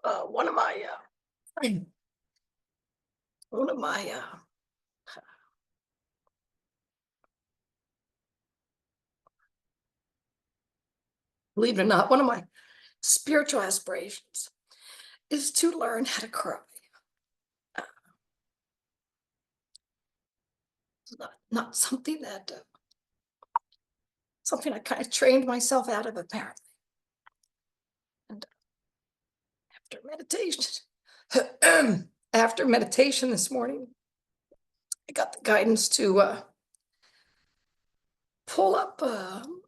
One of my one of my believe it or not, one of my spiritual aspirations is to learn how to cry. It's not something that something I kind of trained myself out of, apparently. And after meditation, after meditation this morning, I got the guidance to pull up um,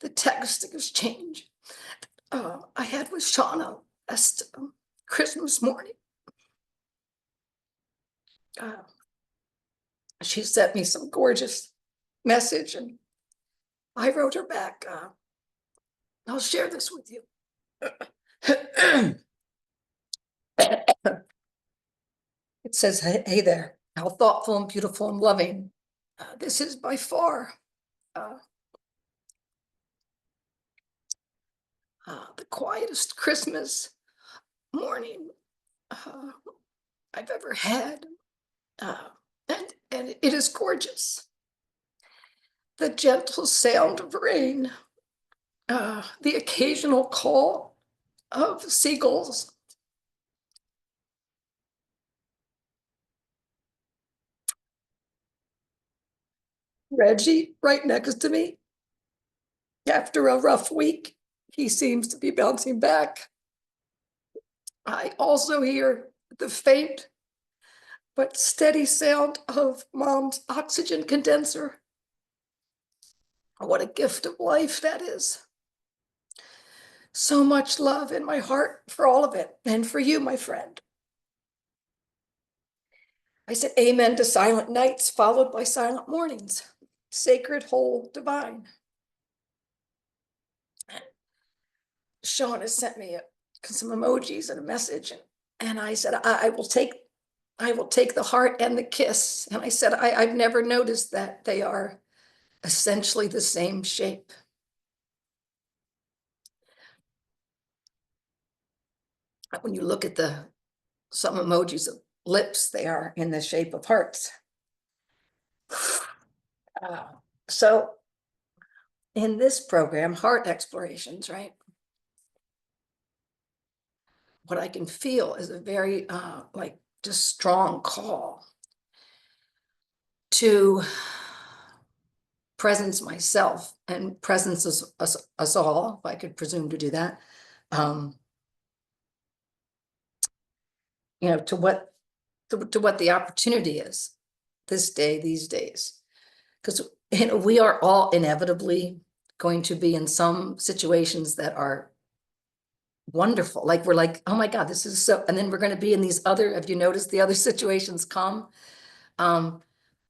the text exchange I had with Shauna last Christmas morning. She sent me some gorgeous message, and I wrote her back. I'll share this with you. It says, hey there, how thoughtful and beautiful and loving. This is by far the quietest Christmas morning I've ever had. And it is gorgeous. The gentle sound of rain, the occasional call of seagulls, Reggie right next to me. After a rough week, he seems to be bouncing back. I also hear the faint but steady sound of Mom's oxygen condenser. What a gift of life that is. So much love in my heart for all of it, and for you, my friend. I said amen to silent nights followed by silent mornings. Sacred, whole, divine. Sean has sent me some emojis and a message, and I said, I will take the heart and the kiss. And I said, I've never noticed that they are essentially the same shape. When you look at some emojis of lips, they are in the shape of hearts. So in this program, Heart Explorations, right? What I can feel is a very just strong call to presence myself and presence us all, if I could presume to do that. To what the opportunity is this day, these days, because we are all inevitably going to be in some situations that are wonderful. Like we're like, oh my God, this is so, and then we're going to be in these other, have you noticed the other situations come where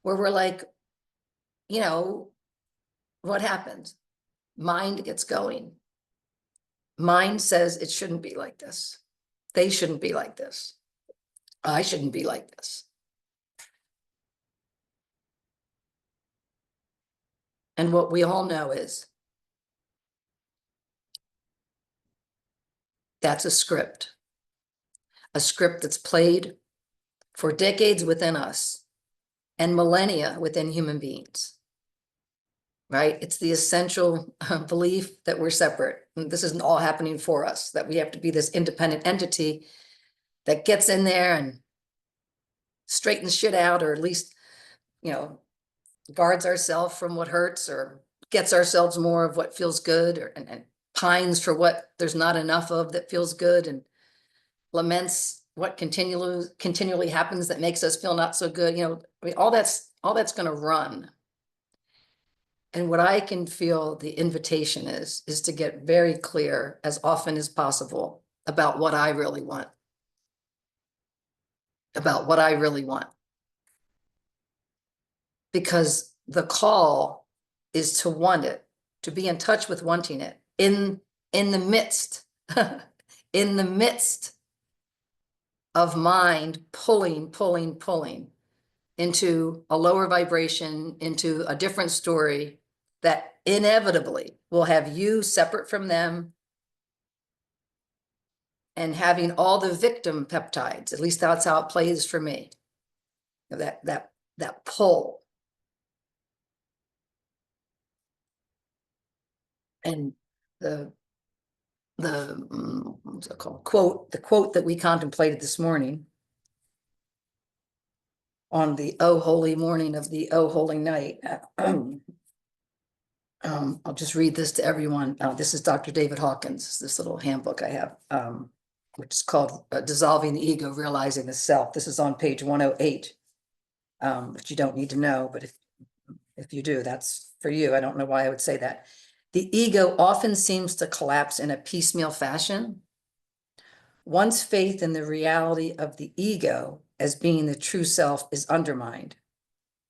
we're like, what happens? Mind gets going. Mind says it shouldn't be like this. They shouldn't be like this. I shouldn't be like this. And what we all know is that's a script that's played for decades within us and millennia within human beings, right? It's the essential belief that we're separate. And this isn't all happening for us, that we have to be this independent entity that gets in there and straightens shit out, or at least, guards ourselves from what hurts, or gets ourselves more of what feels good, and pines for what there's not enough of that feels good, and laments what continually happens that makes us feel not so good. All that's going to run. And what I can feel the invitation is to get very clear as often as possible about what I really want. Because the call is to want it, to be in touch with wanting it in the midst, in the midst of mind pulling into a lower vibration, into a different story that inevitably will have you separate from them and having all the victim peptides. At least that's how it plays for me. That pull. And what's it called? The quote that we contemplated this morning on the Oh Holy Morning of the Oh Holy Night. I'll just read this to everyone. This is Dr. David Hawkins, this little handbook I have, which is called Dissolving the Ego, Realizing the Self. This is on page 108, which you don't need to know, but if you do, that's for you. I don't know why I would say that. The ego often seems to collapse in a piecemeal fashion. Once faith in the reality of the ego as being the true self is undermined,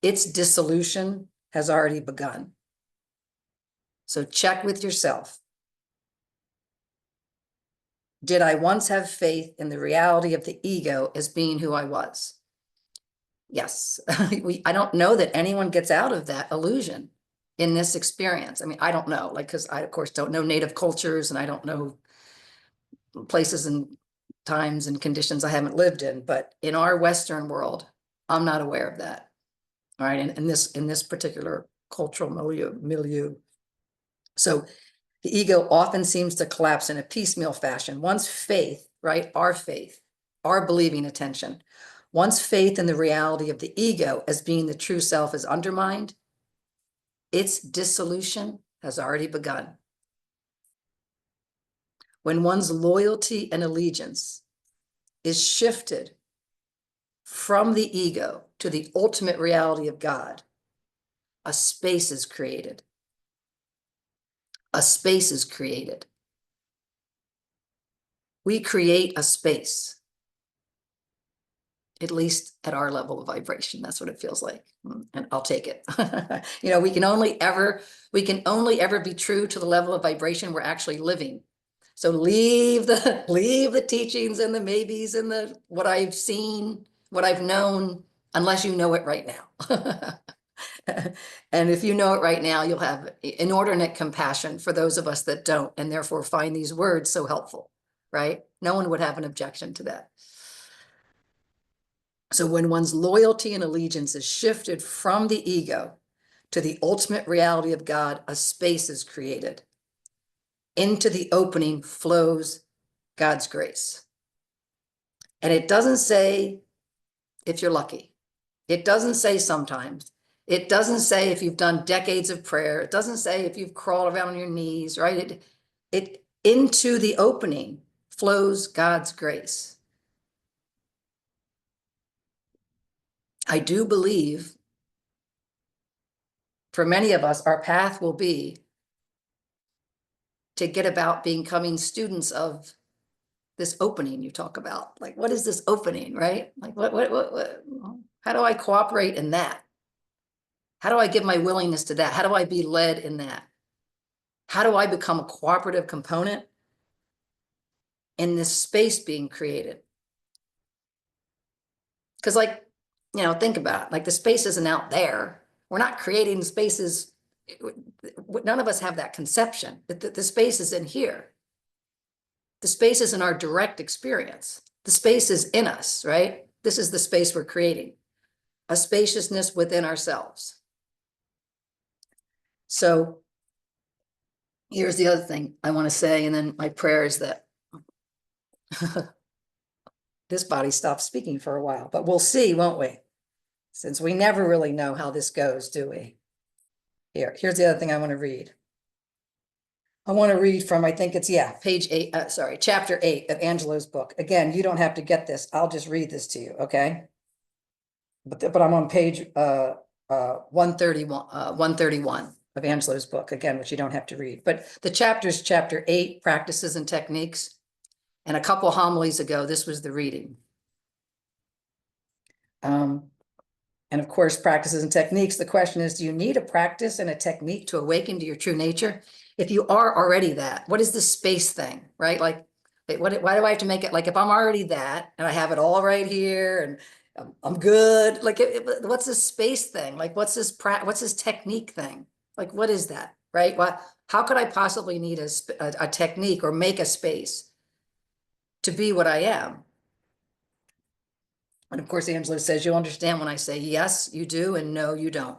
its dissolution has already begun. So check with yourself. Did I once have faith in the reality of the ego as being who I was? Yes. I don't know that anyone gets out of that illusion in this experience. I mean, I don't know, like, because I, of course, don't know native cultures and I don't know places and times and conditions I haven't lived in, but in our Western world, I'm not aware of that. All right, and in this particular cultural milieu. So the ego often seems to collapse in a piecemeal fashion. Once faith, right, our believing attention, once faith in the reality of the ego as being the true self is undermined, its dissolution has already begun. When one's loyalty and allegiance is shifted from the ego to the ultimate reality of God, a space is created. A space is created. We create a space, at least at our level of vibration. That's what it feels like. And I'll take it. You know, we can only ever be true to the level of vibration we're actually living. So leave the teachings and the maybes and the what I've seen, what I've known, unless you know it right now. And if you know it right now, you'll have inordinate compassion for those of us that don't, and therefore find these words so helpful, right? No one would have an objection to that. So when one's loyalty and allegiance is shifted from the ego to the ultimate reality of God, a space is created. Into the opening flows God's grace. And it doesn't say if you're lucky. It doesn't say sometimes. It doesn't say if you've done decades of prayer. It doesn't say if you've crawled around on your knees, right? It into the opening flows God's grace. I do believe for many of us, our path will be to get about becoming students of this opening you talk about. Like, what is this opening, right? Like, what, how do I cooperate in that? How do I give my willingness to that? How do I be led in that? How do I become a cooperative component in this space being created? Because, like, you know, think about it. Like, the space isn't out there. We're not creating spaces. None of us have that conception. The space is in here. The space is in our direct experience. The space is in us, right? This is the space we're creating. A spaciousness within ourselves. So here's the other thing I want to say, and then my prayer is that this body stops speaking for a while, but we'll see, won't we? Since we never really know how this goes, do we? Here's the other thing I want to read. I want to read from, I think it's, page 8, chapter 8 of Angelo's book. Again, you don't have to get this. I'll just read this to you, okay? But I'm on page 131 of Angelo's book, again, which you don't have to read. But the chapter's chapter 8, Practices and Techniques. And a couple homilies ago, this was the reading. And of course, practices and techniques. The question is, do you need a practice and a technique to awaken to your true nature? If you are already that, what is the space thing, right? Like Why do I have to make it like if I'm already that and I have it all right here and I'm good? Like, what's this space thing? Like, what's this technique thing? Like, what is that? Right? How could I possibly need a technique or make a space to be what I am? And of course, Angela says, you'll understand when I say yes, you do, and no, you don't.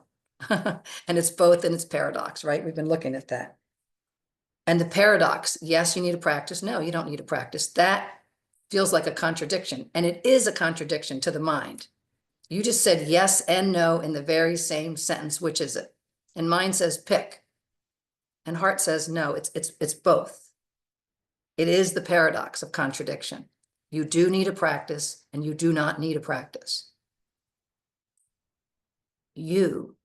And it's both and it's paradox, right? We've been looking at that. And the paradox, yes, you need to practice. No, you don't need to practice. That feels like a contradiction. And it is a contradiction to the mind. You just said yes and no in the very same sentence. Which is it? And mind says pick. And heart says no, it's both. It is the paradox of contradiction. You do need a practice and you do not need a practice. Your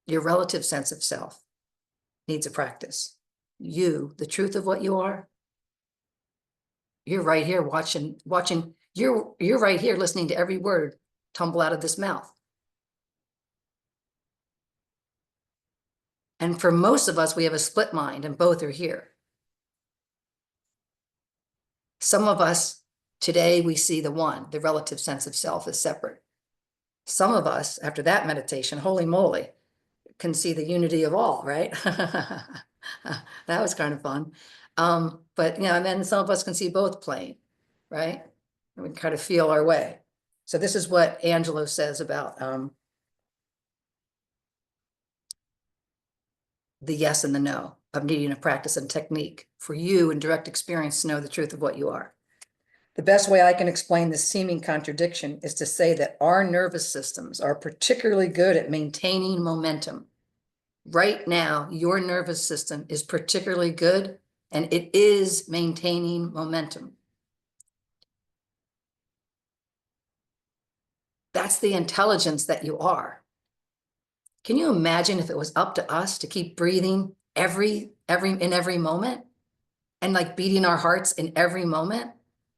relative sense of self, needs a practice. The truth of what you are, you're right here watching, you're right here listening to every word tumble out of this mouth. And for most of us, we have a split mind and both are here. Some of us today, we see the one, the relative sense of self is separate. Some of us, after that meditation, holy moly, can see the unity of all, right? That was kind of fun. But and then some of us can see both plain, right? And we kind of feel our way. So this is what Angelo says about the yes and the no of needing a practice and technique for you in direct experience to know the truth of what you are. The best way I can explain this seeming contradiction is to say that our nervous systems are particularly good at maintaining momentum. Right now, your nervous system is particularly good, and it is maintaining momentum. That's the intelligence that you are. Can you imagine if it was up to us to keep breathing in every moment and like beating our hearts in every moment?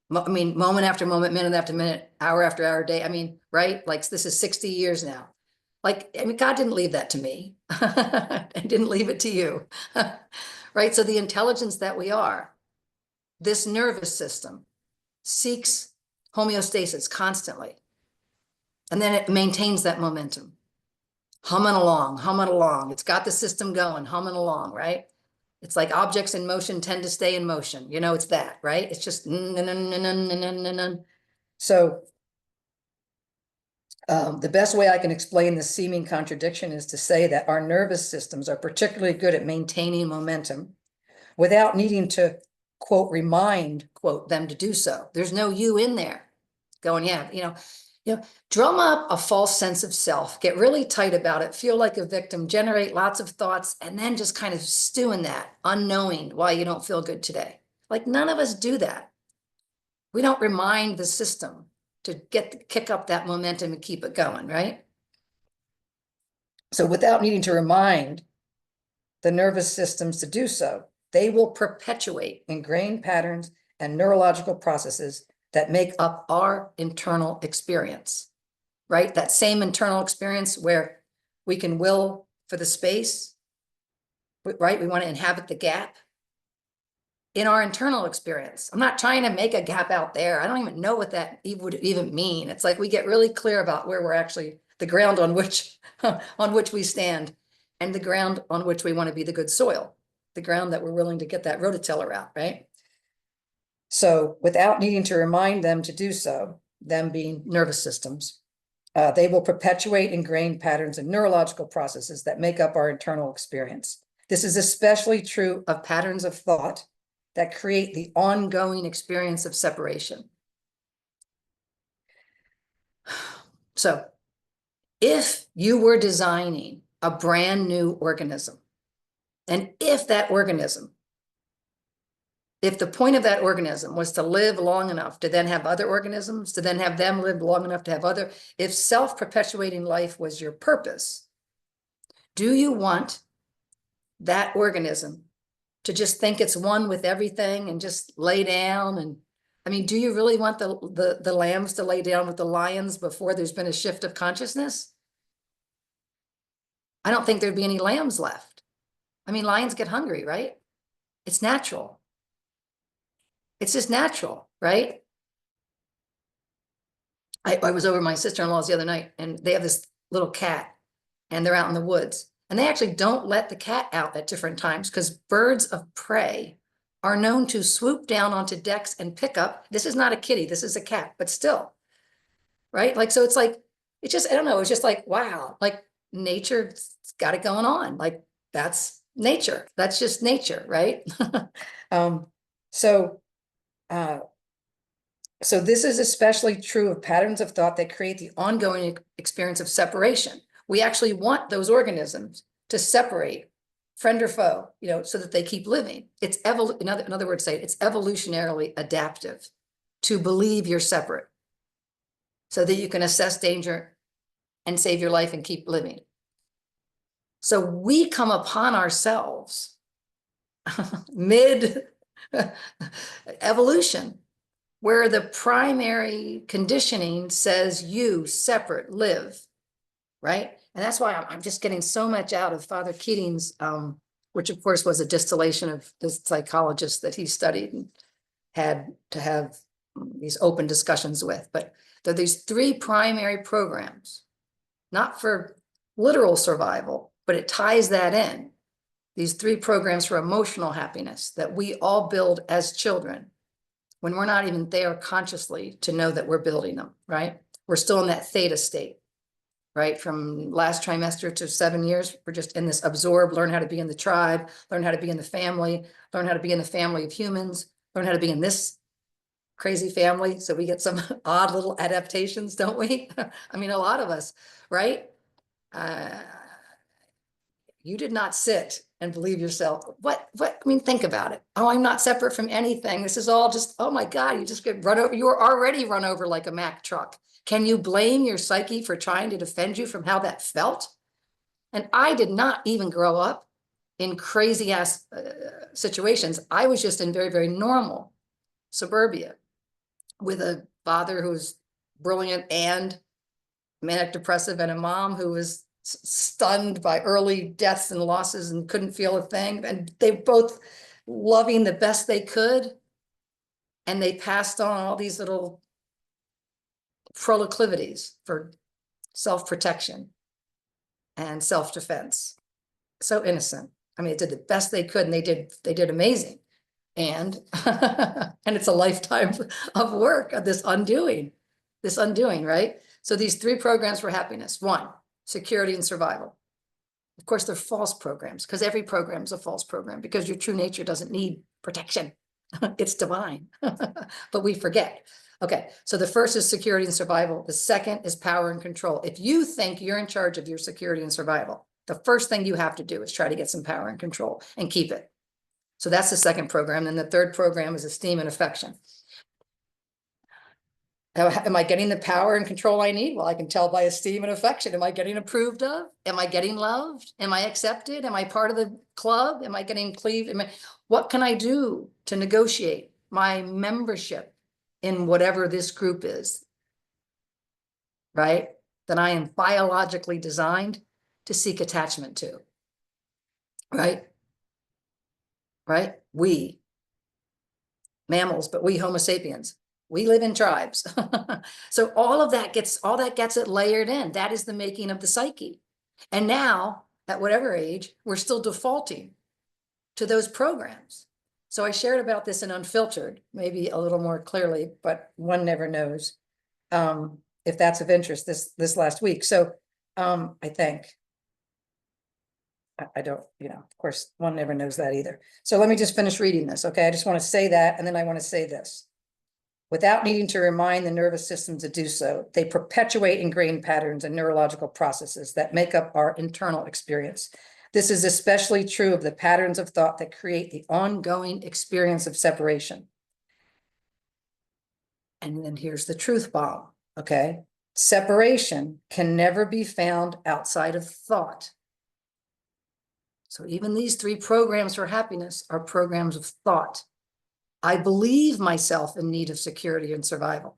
I mean, moment after moment, minute after minute, hour after hour, day. I mean, right? Like this is 60 years now. Like, I mean, God didn't leave that to me and didn't leave it to you, right? So the intelligence that we are, this nervous system seeks homeostasis constantly. And then it maintains that momentum, humming along. It's got the system going, humming along, right? It's like objects in motion tend to stay in motion. It's that, right? It's just, so the best way I can explain this seeming contradiction is to say that our nervous systems are particularly good at maintaining momentum without needing to, quote, remind, quote, them to do so. There's no you in there going, yeah, drum up a false sense of self, get really tight about it, feel like a victim, generate lots of thoughts, and then just kind of stew in that, unknowing why you don't feel good today. Like none of us do that. We don't remind the system to kick up that momentum and keep it going, right? So without needing to remind the nervous systems to do so, they will perpetuate ingrained patterns and neurological processes that make up our internal experience, right? That same internal experience where we can will for the space, right? We want to inhabit the gap in our internal experience. I'm not trying to make a gap out there. I don't even know what that would even mean. It's like we get really clear about where we're actually, the ground on which we stand, and the ground on which we want to be the good soil, the ground that we're willing to get that rototiller out, right? So without needing to remind them to do so, them being nervous systems, they will perpetuate ingrained patterns and neurological processes that make up our internal experience. This is especially true of patterns of thought that create the ongoing experience of separation. So if you were designing a brand new organism, and if the point of that organism was to live long enough to then have other organisms, to then have them live long enough to have other, if self-perpetuating life was your purpose, do you want that organism to just think it's one with everything and just lay down? And I mean, do you really want the lambs to lay down with the lions before there's been a shift of consciousness? I don't think there'd be any lambs left. I mean, lions get hungry, right? It's natural. It's just natural, right? I was over at my sister-in-law's the other night, and they have this little cat, and they're out in the woods. And they actually don't let the cat out at different times because birds of prey are known to swoop down onto decks and pick up. This is not a kitty, this is a cat, but still, right? Like, so it's like, it's just, I don't know, it's just like, wow, like nature's got it going on. Like, that's nature. That's just nature, right? Um, so, uh, so this is especially true of patterns of thought that create the ongoing experience of separation. We actually want those organisms to separate, friend or foe, you know, so that they keep living. It's in other words, say it's evolutionarily adaptive to believe you're separate so that you can assess danger and save your life and keep living. So we come upon ourselves mid evolution, where the primary conditioning says you separate, live, right? And that's why I'm just getting so much out of Father Keating's, which of course was a distillation of the psychologist that he studied and had to have these open discussions with. But there are these three primary programs, not for literal survival, but it ties that in. These three programs for emotional happiness that we all build as children when we're not even there consciously to know that we're building them, right? We're still in that theta state, right? From last trimester to 7 years, we're just in this absorb, learn how to be in the tribe, learn how to be in the family, learn how to be in the family of humans, learn how to be in this crazy family. So we get some odd little adaptations, don't we? I mean, a lot of us, right? You did not sit and believe yourself. What, I mean, think about it. Oh, I'm not separate from anything. This is all just, oh my God, you just get run over. You were already run over like a Mack truck. Can you blame your psyche for trying to defend you from how that felt? And I did not even grow up in crazy ass situations. I was just in very, very normal suburbia with a father who was brilliant and manic depressive, and a mom who was stunned by early deaths and losses and couldn't feel a thing. And they both loving the best they could. And they passed on all these little proclivities for self-protection and self-defense. So innocent. I mean, it did the best they could, and they did amazing. And and it's a lifetime of work of this undoing, right? So these three programs for happiness: one, security and survival. Of course, they're false programs because every program is a false program because your true nature doesn't need protection. It's divine, but we forget. Okay, so the first is security and survival. The second is power and control. If you think you're in charge of your security and survival, the first thing you have to do is try to get some power and control and keep it. So that's the second program. Then the third program is esteem and affection. Am I getting the power and control I need? Well, I can tell by esteem and affection. Am I getting approved of? Am I getting loved? Am I accepted? Am I part of the club? Am I getting cleaved? What can I do to negotiate my membership in whatever this group is, right? That I am biologically designed to seek attachment to, right? Right? We, mammals, but we Homo sapiens, we live in tribes. So all that gets it layered in. That is the making of the psyche. And now, at whatever age, we're still defaulting to those programs. So I shared about this in Unfiltered, maybe a little more clearly, but one never knows if that's of interest this last week. So I think. I don't, of course, one never knows that either. So let me just finish reading this, okay? I just want to say that, and then I want to say this. Without needing to remind the nervous system to do so, they perpetuate ingrained patterns and neurological processes that make up our internal experience. This is especially true of the patterns of thought that create the ongoing experience of separation. And then here's the truth bomb, okay? Separation can never be found outside of thought. So even these three programs for happiness are programs of thought. I believe myself in need of security and survival.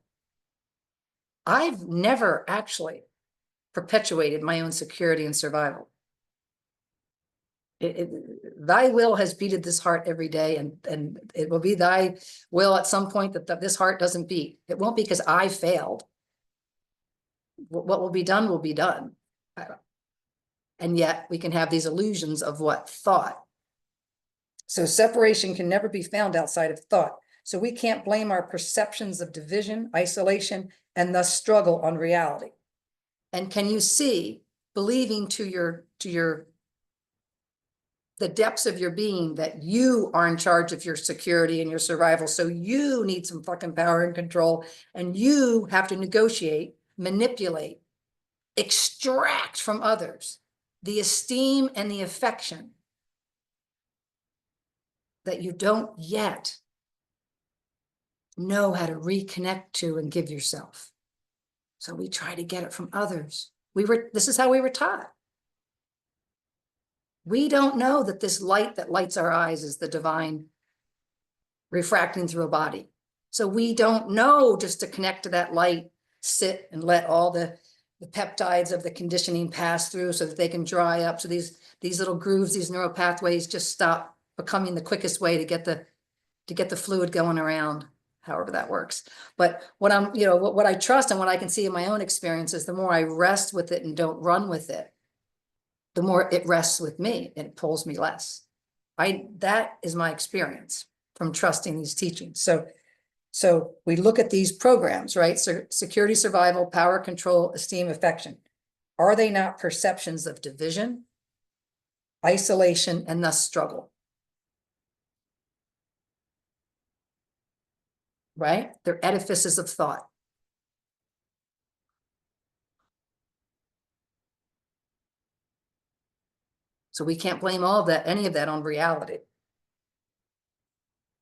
I've never actually perpetuated my own security and survival. Thy will has beated this heart every day, and it will be thy will at some point that this heart doesn't beat. It won't be because I failed. What will be done will be done. And yet we can have these illusions of what? Thought. So separation can never be found outside of thought. So we can't blame our perceptions of division, isolation, and thus struggle on reality. And can you see, believing to the depths of your being that you are in charge of your security and your survival. So you need some fucking power and control, and you have to negotiate, manipulate, extract from others the esteem and the affection that you don't yet know how to reconnect to and give yourself. So we try to get it from others. This is how we were taught. We don't know that this light that lights our eyes is the divine refracting through a body. So we don't know just to connect to that light, sit and let all the peptides of the conditioning pass through so that they can dry up. So these little grooves, these neural pathways just stop becoming the quickest way to get the fluid going around, however that works. But what what I trust and what I can see in my own experiences, the more I rest with it and don't run with it, the more it rests with me and it pulls me less. That is my experience from trusting these teachings. So we look at these programs, right? So security, survival, power, control, esteem, affection. Are they not perceptions of division, isolation, and thus struggle? Right? They're edifices of thought. So we can't blame any of that on reality.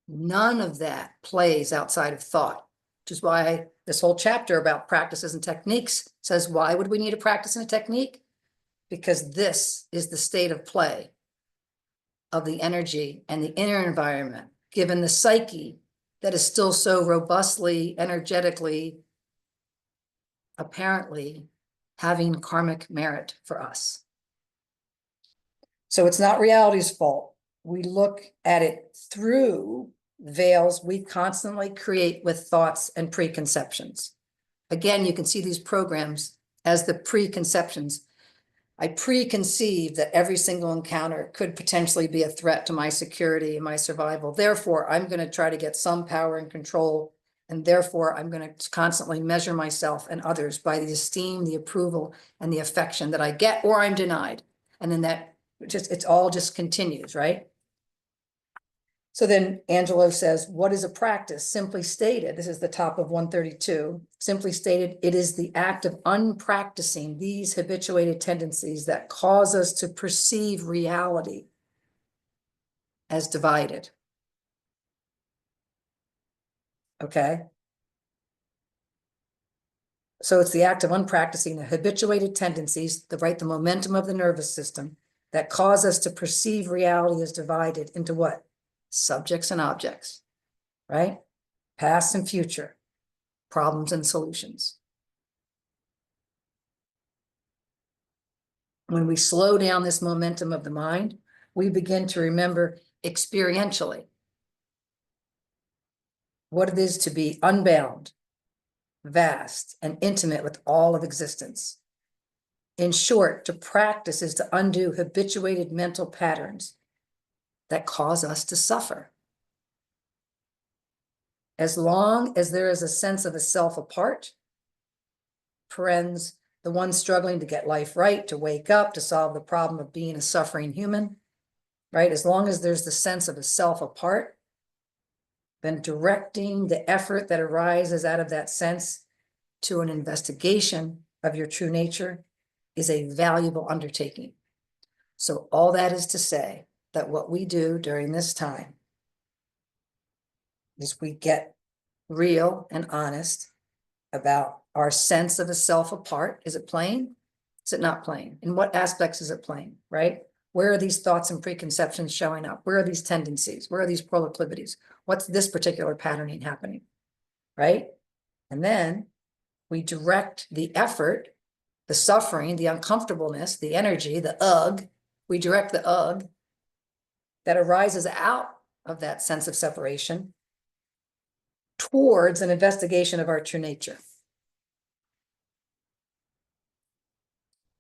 None of that plays outside of thought, which is why this whole chapter about practices and techniques says, why would we need a practice and a technique? Because this is the state of play of the energy and the inner environment, given the psyche that is still so robustly, energetically, apparently having karmic merit for us. So it's not reality's fault. We look at it through veils we constantly create with thoughts and preconceptions. Again, you can see these programs as the preconceptions. I preconceive that every single encounter could potentially be a threat to my security and my survival. Therefore, I'm going to try to get some power and control. And therefore, I'm going to constantly measure myself and others by the esteem, the approval, and the affection that I get or I'm denied. And then it all just continues, right? So then Angelo says, what is a practice? Simply stated, this is the top of 132, simply stated, it is the act of unpracticing these habituated tendencies that cause us to perceive reality as divided. Okay? So it's the act of unpracticing the habituated tendencies, the momentum of the nervous system that cause us to perceive reality as divided into what? Subjects and objects, right? Past and future, problems and solutions. When we slow down this momentum of the mind, we begin to remember experientially what it is to be unbound, vast, and intimate with all of existence. In short, to practice is to undo habituated mental patterns that cause us to suffer. As long as there is a sense of a self apart, friends, the one struggling to get life right, to wake up, to solve the problem of being a suffering human, right? As long as there's the sense of a self apart, then directing the effort that arises out of that sense to an investigation of your true nature is a valuable undertaking. So all that is to say that what we do during this time is we get real and honest about our sense of a self apart. Is it playing? Is it not playing? In what aspects is it playing, right? Where are these thoughts and preconceptions showing up? Where are these tendencies? Where are these proclivities? What's this particular patterning happening, right? And then we direct the effort, the suffering, the uncomfortableness, the energy, the we direct the that arises out of that sense of separation towards an investigation of our true nature.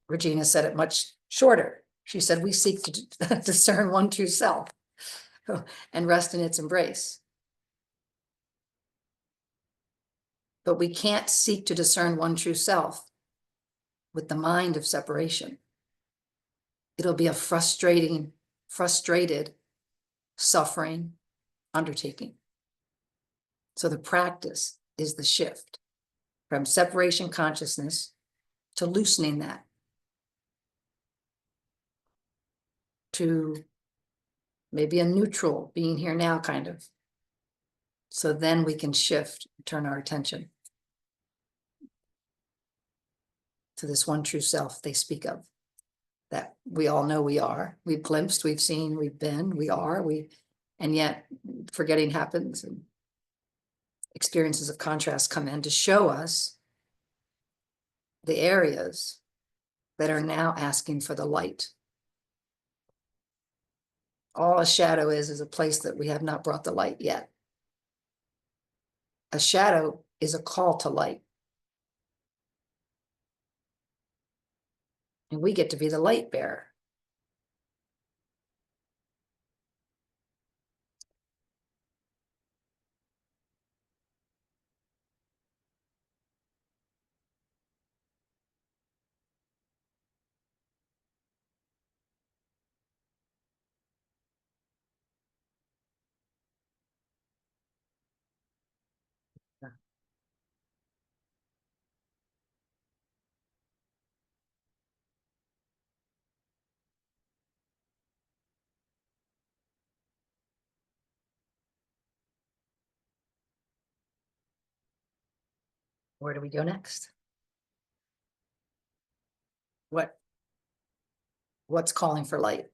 Regina said it much shorter. She said, we seek to discern one true self and rest in its embrace. But we can't seek to discern one true self with the mind of separation. It'll be a frustrated, suffering undertaking. So the practice is the shift from separation consciousness to loosening that, to maybe a neutral being here now kind of. So then we can shift, turn our attention to this one true self they speak of, that we all know we are. We've glimpsed, we've seen, we've been, we are, and yet forgetting happens and experiences of contrast come in to show us the areas that are now asking for the light. All a shadow is a place that we have not brought the light yet. A shadow is a call to light. And we get to be the light bearer. Where do we go next? What's calling for light?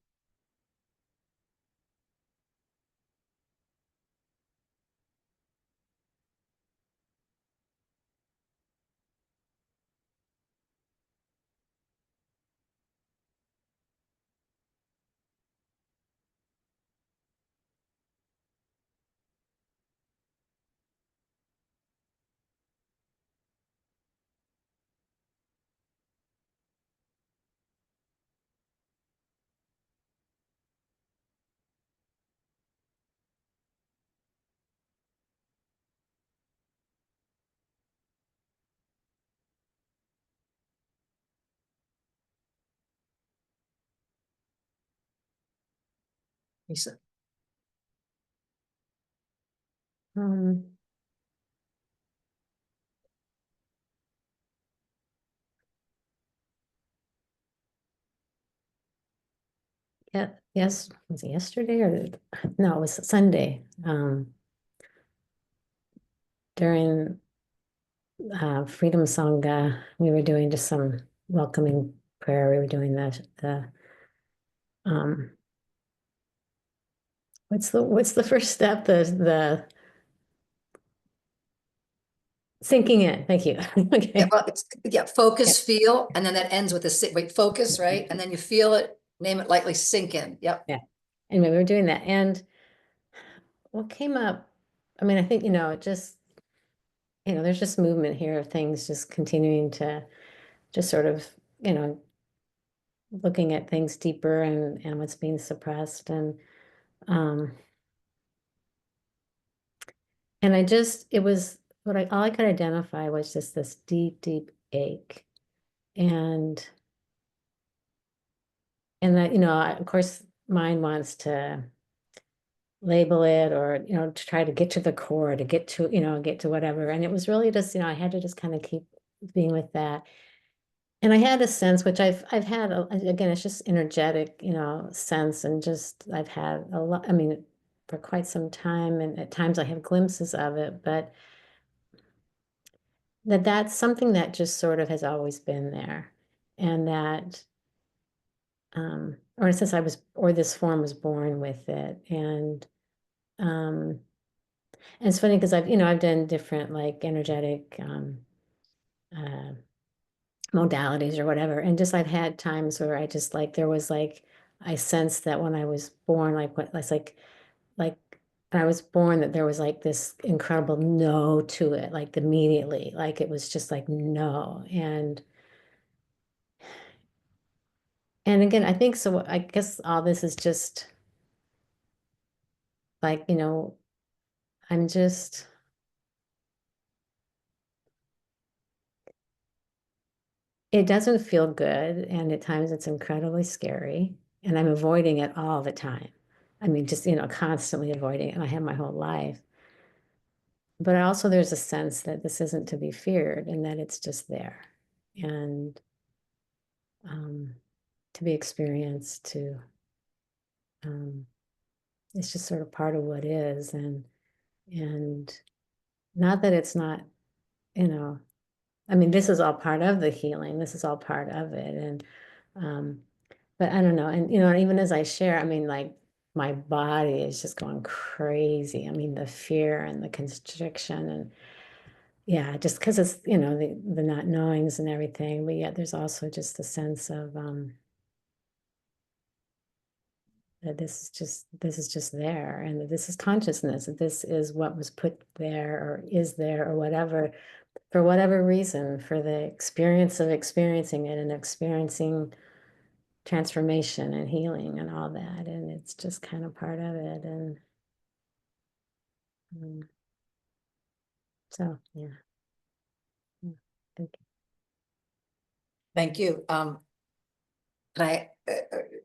Lisa. Um, yeah, yes, was it yesterday or no, it was Sunday. During Freedom Sangha, we were doing just some welcoming prayer. We were doing the um what's the first step? The sinking in. Thank you. Okay. Yeah, well, focus, feel, and then that ends with a wait, focus, right? And then you feel it, name it lightly, sink in. Yep. Yeah. Anyway, we were doing that. And what came up, I mean, I think, it just, there's just movement here of things just continuing to just sort of, looking at things deeper and what's being suppressed. Um, and it was all I could identify was just this deep, deep ache. And that, of course, mind wants to label it or, to try to get to the core, to get to whatever. And it was really just, I had to just kind of keep being with that. And I had a sense, which I've had, again, it's just energetic, sense. And just, I've had a lot, I mean, for quite some time. And at times I have glimpses of it, but that's something that just sort of has always been there. And that, or since this form was born with it. And it's funny because I've done different like energetic, uh, modalities or whatever. And just, I've had times where I just there was like I sensed that when I was born, like what it's like when I was born, that there was like this incredible no to it, like immediately, like it was just like no. And again, I think so. I guess all this is just like, I'm just, it doesn't feel good. And at times it's incredibly scary. And I'm avoiding it all the time. I mean, just, constantly avoiding it. And I have my whole life. But also there's a sense that this isn't to be feared and that it's just there. And um, to be experienced, um, it's just sort of part of what is. And not that it's not, I mean, this is all part of the healing. This is all part of it. Um, but I don't know. And, even as I share, I mean, like my body is just going crazy. I mean, the fear and the constriction and yeah, just because it's, the not knowings and everything. But yet there's also just a sense of that this is just there and that this is consciousness, that this is what was put there or is there or whatever, for whatever reason, for the experience of experiencing it and experiencing transformation and healing and all that. And it's just kind of part of it. And so, yeah. Thank you. Thank you. Can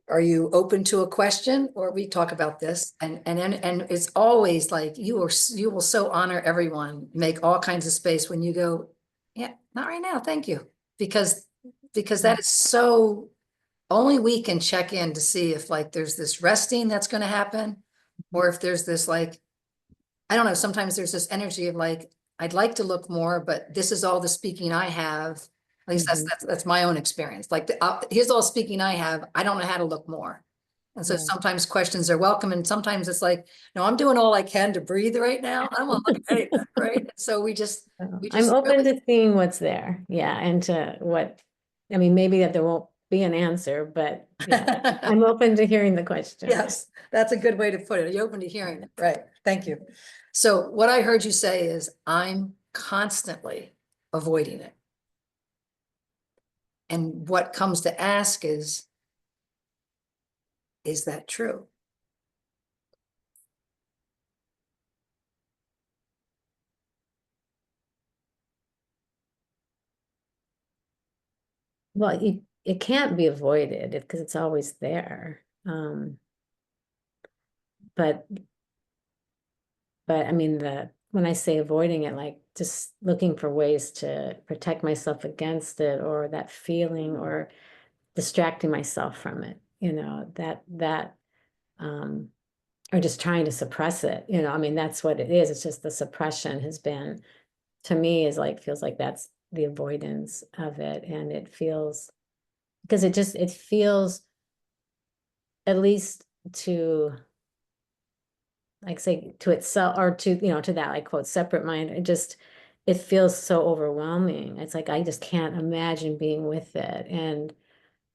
are you open to a question or we talk about this? And it's always like you will so honor everyone, make all kinds of space when you go, yeah, not right now, thank you. Because that is so, only we can check in to see if like there's this resting that's going to happen, or if there's this like, I don't know, sometimes there's this energy of like, I'd like to look more, but this is all the speaking I have. At least that's my own experience. Like, here's all speaking I have. I don't know how to look more. And so Yeah. sometimes questions are welcome. And sometimes it's like, no, I'm doing all I can to breathe right now. I don't want to look at anything, right? So we just I'm open really, to seeing what's there. Yeah. And to what, I mean, maybe that there won't be an answer, but yeah, I'm open to hearing the question. yes, that's a good way to put it. Are you open to hearing it? Right. Thank you. So what I heard you say is I'm constantly avoiding it. And what comes to ask is that true? Well, it can't be avoided because it's always there. But I mean, when I say avoiding it, like just looking for ways to protect myself against it or that feeling or distracting myself from it, um, or just trying to suppress it, I mean, that's what it is. It's just the suppression has been, to me, feels like that's the avoidance of it. And it feels, because it feels, at least to, like say to itself or to, to that like quote separate mind, it feels so overwhelming. It's like I just can't imagine being with it. And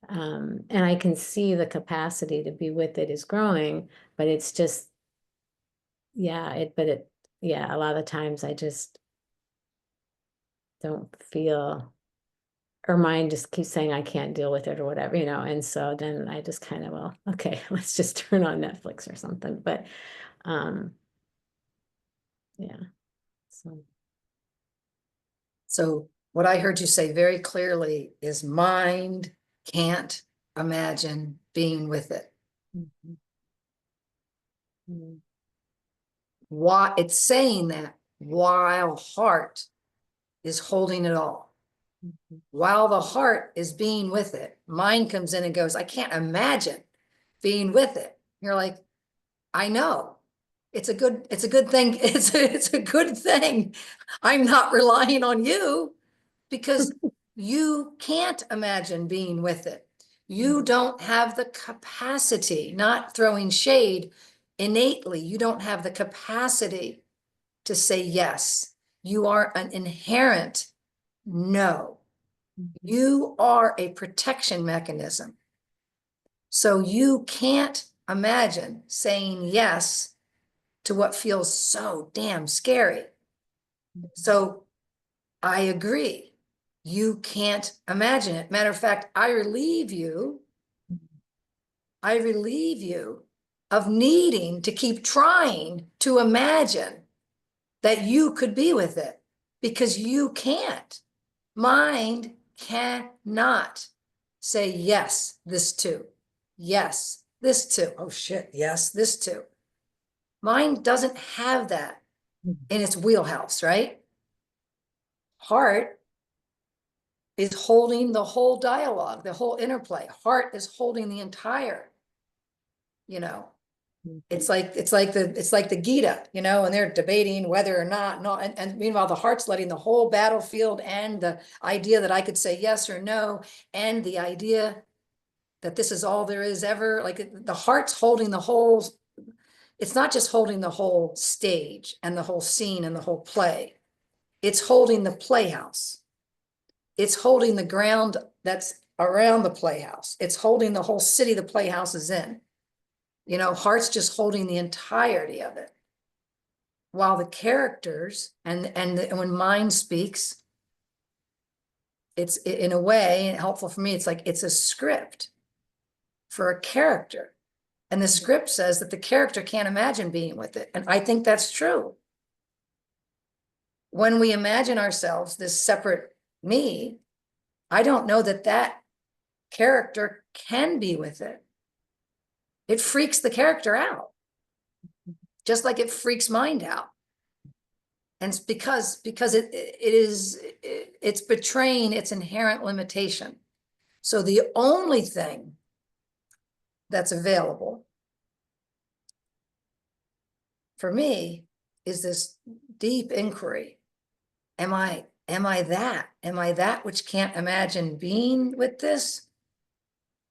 I can see the capacity to be with it is growing, but it's just, yeah, yeah, a lot of the times I just don't feel, or mind just keeps saying I can't deal with it or whatever, and so then I just kind of, well, okay, let's just turn on Netflix or something. But yeah, So what I heard you say very clearly is mind can't imagine being with it. Mhm. Mhm. Why it's saying that while heart is holding it all. Mhm. While the heart is being with it, mind comes in and goes, I can't imagine being with it. You're like, I know. It's a good thing. It's a good thing. I'm not relying on you because you can't imagine being with it. You don't have the capacity, not throwing shade innately. You don't have the capacity to say yes. You are an inherent no. Mhm. You are a protection mechanism. So you can't imagine saying yes to what feels so damn scary. So I agree. You can't imagine it. Matter of fact, I relieve you of needing to keep trying to imagine that you could be with it, because you can't. Mind cannot say, yes, this too. Yes, this too. Oh shit, yes, this too. Mind doesn't have that in its wheelhouse, right? Heart is holding the whole dialogue, the whole interplay. Heart is holding the entire, you know, it's like the Gita, you know, and they're debating whether or not, no, and meanwhile the heart's letting the whole battlefield, and the idea that I could say yes or no, and the idea that this is all there is ever, like the heart's holding the whole. It's not just holding the whole stage and the whole scene and the whole play. It's holding the playhouse. It's holding the ground that's around the playhouse. It's holding the whole city the playhouse is in. You know, heart's just holding the entirety of it. While the characters and when mind speaks, it's in a way, and helpful for me, it's like it's a script for a character. And the script says that the character can't imagine being with it. And I think that's true. When we imagine ourselves this separate me, I don't know that that character can be with it. It freaks the character out, just like it freaks mind out. And it's because it's betraying its inherent limitation. So the only thing that's available for me is this deep inquiry. Am I that? Am I that which can't imagine being with this?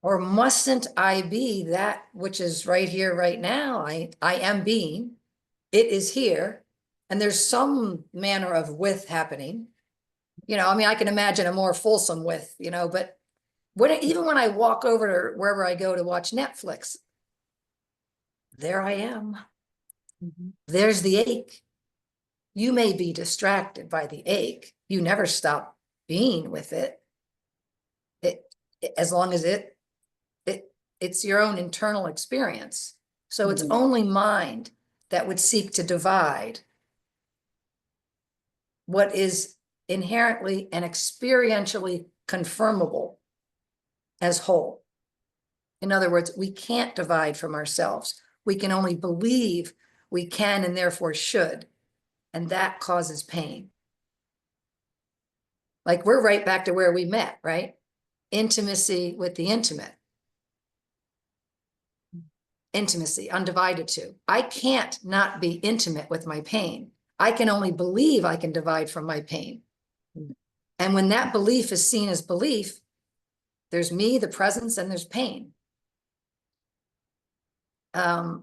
Or mustn't I be that which is right here, right now? I am being, it is here, and there's some manner of with happening. You know, I mean, I can imagine a more fulsome with, you know, but even when I walk over to wherever I go to watch Netflix, there I am. There's the ache. You may be distracted by the ache. You never stop being with it. As long as it's your own internal experience. So it's only mind that would seek to divide what is inherently and experientially confirmable as whole. In other words, we can't divide from ourselves. We can only believe we can and therefore should. And that causes pain. Like we're right back to where we met, right? Intimacy with the intimate. Intimacy, undivided to. I can't not be intimate with my pain. I can only believe I can divide from my pain. And when that belief is seen as belief, there's me, the presence, and there's pain. Tight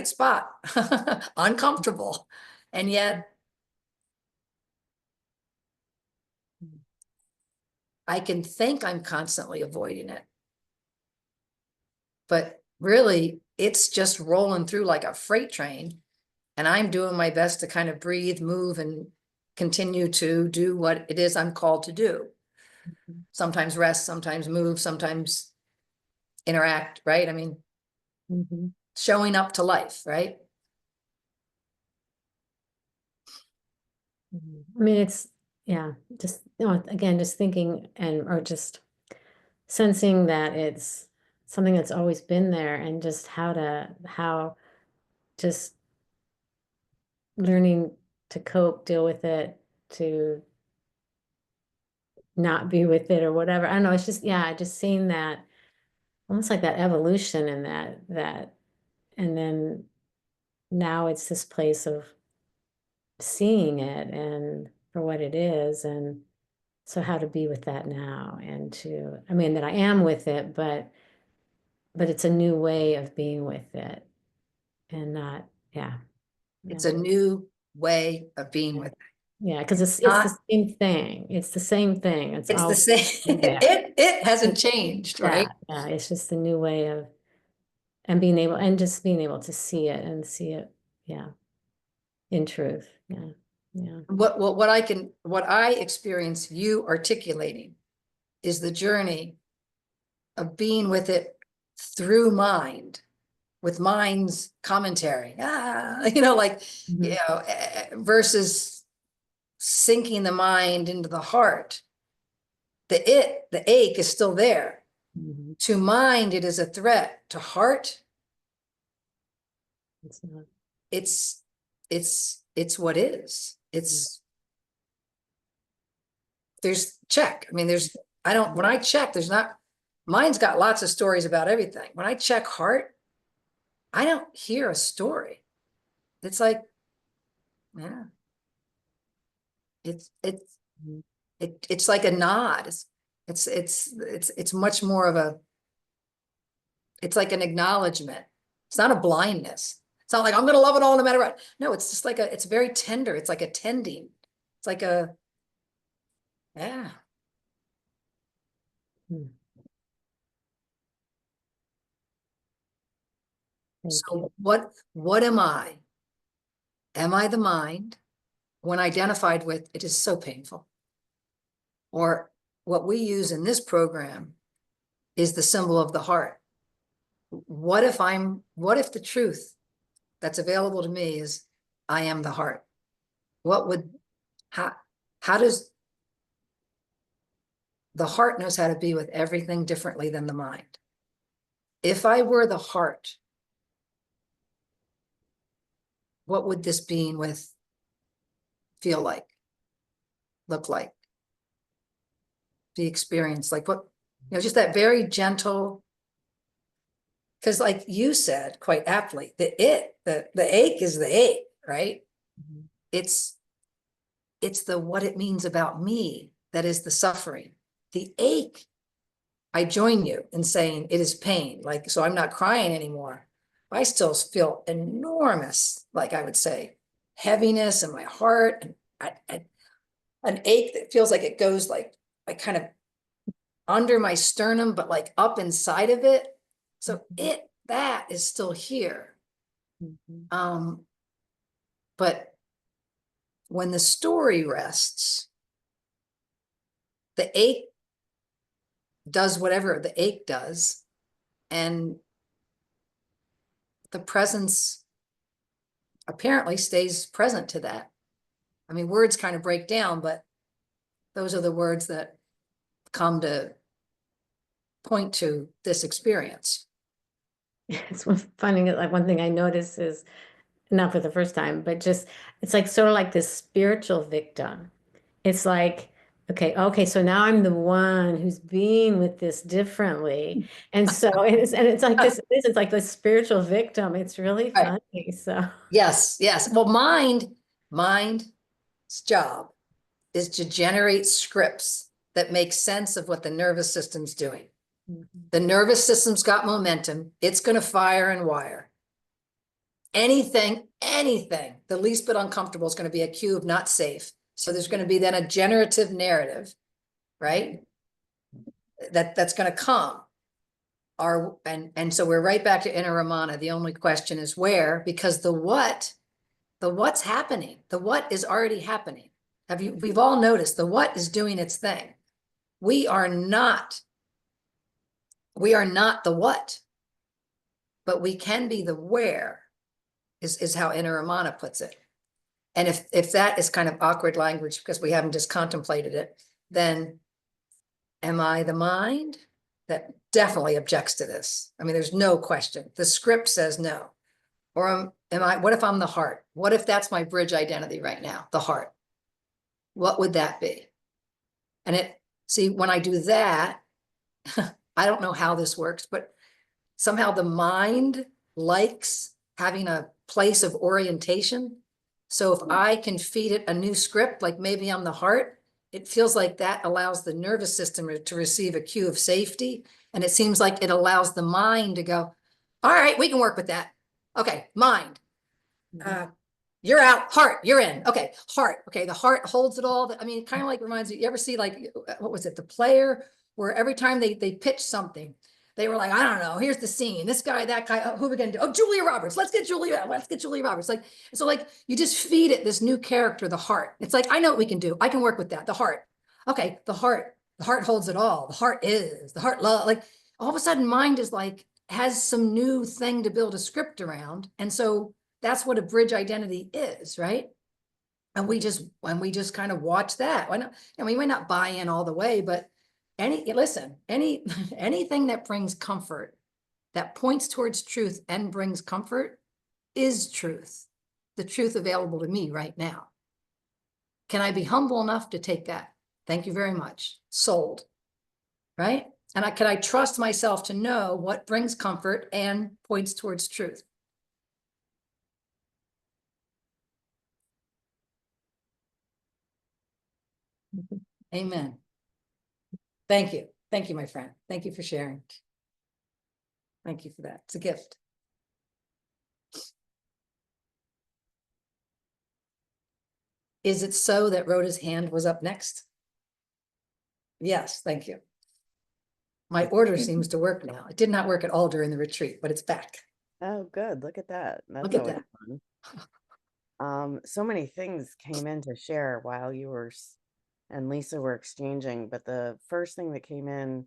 spot, uncomfortable. And yet I can think I'm constantly avoiding it. But really, it's just rolling through like a freight train. And I'm doing my best to kind of breathe, move, and continue to do what it is I'm called to do. Sometimes rest, sometimes move, sometimes interact, right? I mean, showing up to life, right? I mean, it's, yeah, just, you know, again, just thinking or just sensing that it's something that's always been there, and just how just learning to cope, deal with it, to not be with it or whatever. I don't know. It's just, yeah, just seeing that almost like that evolution and that, and then now it's this place of seeing it and for what it is. And so how to be with that now, and to, I mean, that I am with it, but it's a new way of being with it, and not, yeah. It's a new way of being with it. Yeah, because it's Not- the same thing. It's the same thing. It's It's the all same, there. it hasn't changed, right? Yeah, it's just a new way of, and being able, and just being able to see it and see it, yeah, in truth. Yeah, yeah. What I experience you articulating is the journey of being with it through mind, with mind's commentary. Like, Mhm. versus sinking the mind into the heart. The ache is still there. Mhm. To mind, it is a threat. To heart, It's not. it's what is. There's check. I mean, when I check, mine's got lots of stories about everything. When I check heart, I don't hear a story. It's like, yeah, it's, it's, Mhm. it's like a nod. It's much more of it's like an acknowledgement. It's not a blindness. It's not like I'm gonna love it all no matter what. No, it's just like it's very tender. It's like a tending. It's like yeah. Mm. Thank you. So what am I? Am I the mind? When identified with, it is so painful. Or what we use in this program is the symbol of the heart. What if the truth that's available to me is I am the heart? How, how does the heart knows how to be with everything differently than the mind? If I were the heart, what would this being with feel like, look like, be experienced? Like what, just that very gentle, because like you said quite aptly, the ache is the ache, right? Mhm. It's the what it means about me that is the suffering. The ache, I join you in saying it is pain. Like, so I'm not crying anymore. I still feel enormous, like I would say, heaviness in my heart, and an ache that feels like it goes like kind of under my sternum, but like up inside of it. So that is still here. Mhm. But when the story rests, the ache does whatever the ache does, and the presence apparently stays present to that. I mean, words kind of break down, but those are the words that come to point to this experience. It's funny, like one thing I notice is, not for the first time, but just it's like sort of like this spiritual victim. It's like, okay, so now I'm the one who's being with this differently. And so it's like this, it's like the spiritual victim. It's really Right. funny. So Yes. Well, mind's job is to generate scripts that make sense of what the nervous system's doing. Mhm. The nervous system's got momentum. It's going to fire and wire. Anything, the least bit uncomfortable is going to be a cue of not safe. So there's going to be then a generative narrative, right? That's going to come. And so we're right back to inner Ramana. The only question is where, because the what's happening. The what is already happening. We've all noticed the what is doing its thing. We are not the what, but we can be the where, is how inner Ramana puts it. And if that is kind of awkward language because we haven't just contemplated it, then am I the mind? That definitely objects to this. I mean, there's no question. The script says no. Or what if I'm the heart? What if that's my bridge identity right now, the heart? What would that be? And see, when I do that, I don't know how this works, but somehow the mind likes having a place of orientation. So if I can feed it a new script, like maybe I'm the heart, it feels like that allows the nervous system to receive a cue of safety. And it seems like it allows the mind to go, all right, we can work with that. Okay, mind. You're out. Heart, you're in. Okay, heart. Okay, the heart holds it all. I mean, it kind of like reminds you ever see like, what was it, The Player, where every time they pitch something, they were like, I don't know, here's the scene, this guy, that guy, who are we gonna do? Oh, Julia Roberts, let's get Julia Roberts. Like, so like, you just feed it this new character, the heart. It's like, I know what we can do. I can work with that, the heart. Okay, the heart holds it all. The heart is, the heart love, like, all of a sudden mind is like, has some new thing to build a script around. And so that's what a bridge identity is, right? And we just kind of watch that. Why not? And we might not buy in all the way, but anything that brings comfort, that points towards truth and brings comfort is truth. The truth available to me right now. Can I be humble enough to take that? Thank you very much. Sold. Right? And can I trust myself to know what brings comfort and points towards truth? Amen. Thank you. Thank you, my friend. Thank you for sharing. Thank you for that. It's a gift. Is it so that Rhoda's hand was up next? Yes, thank you. My order seems to work now. It did not work at all during the retreat, but it's back. Oh, good. Look at that. That's Look at always that. fun. So many things came in to share while you were and Lisa were exchanging, but the first thing that came in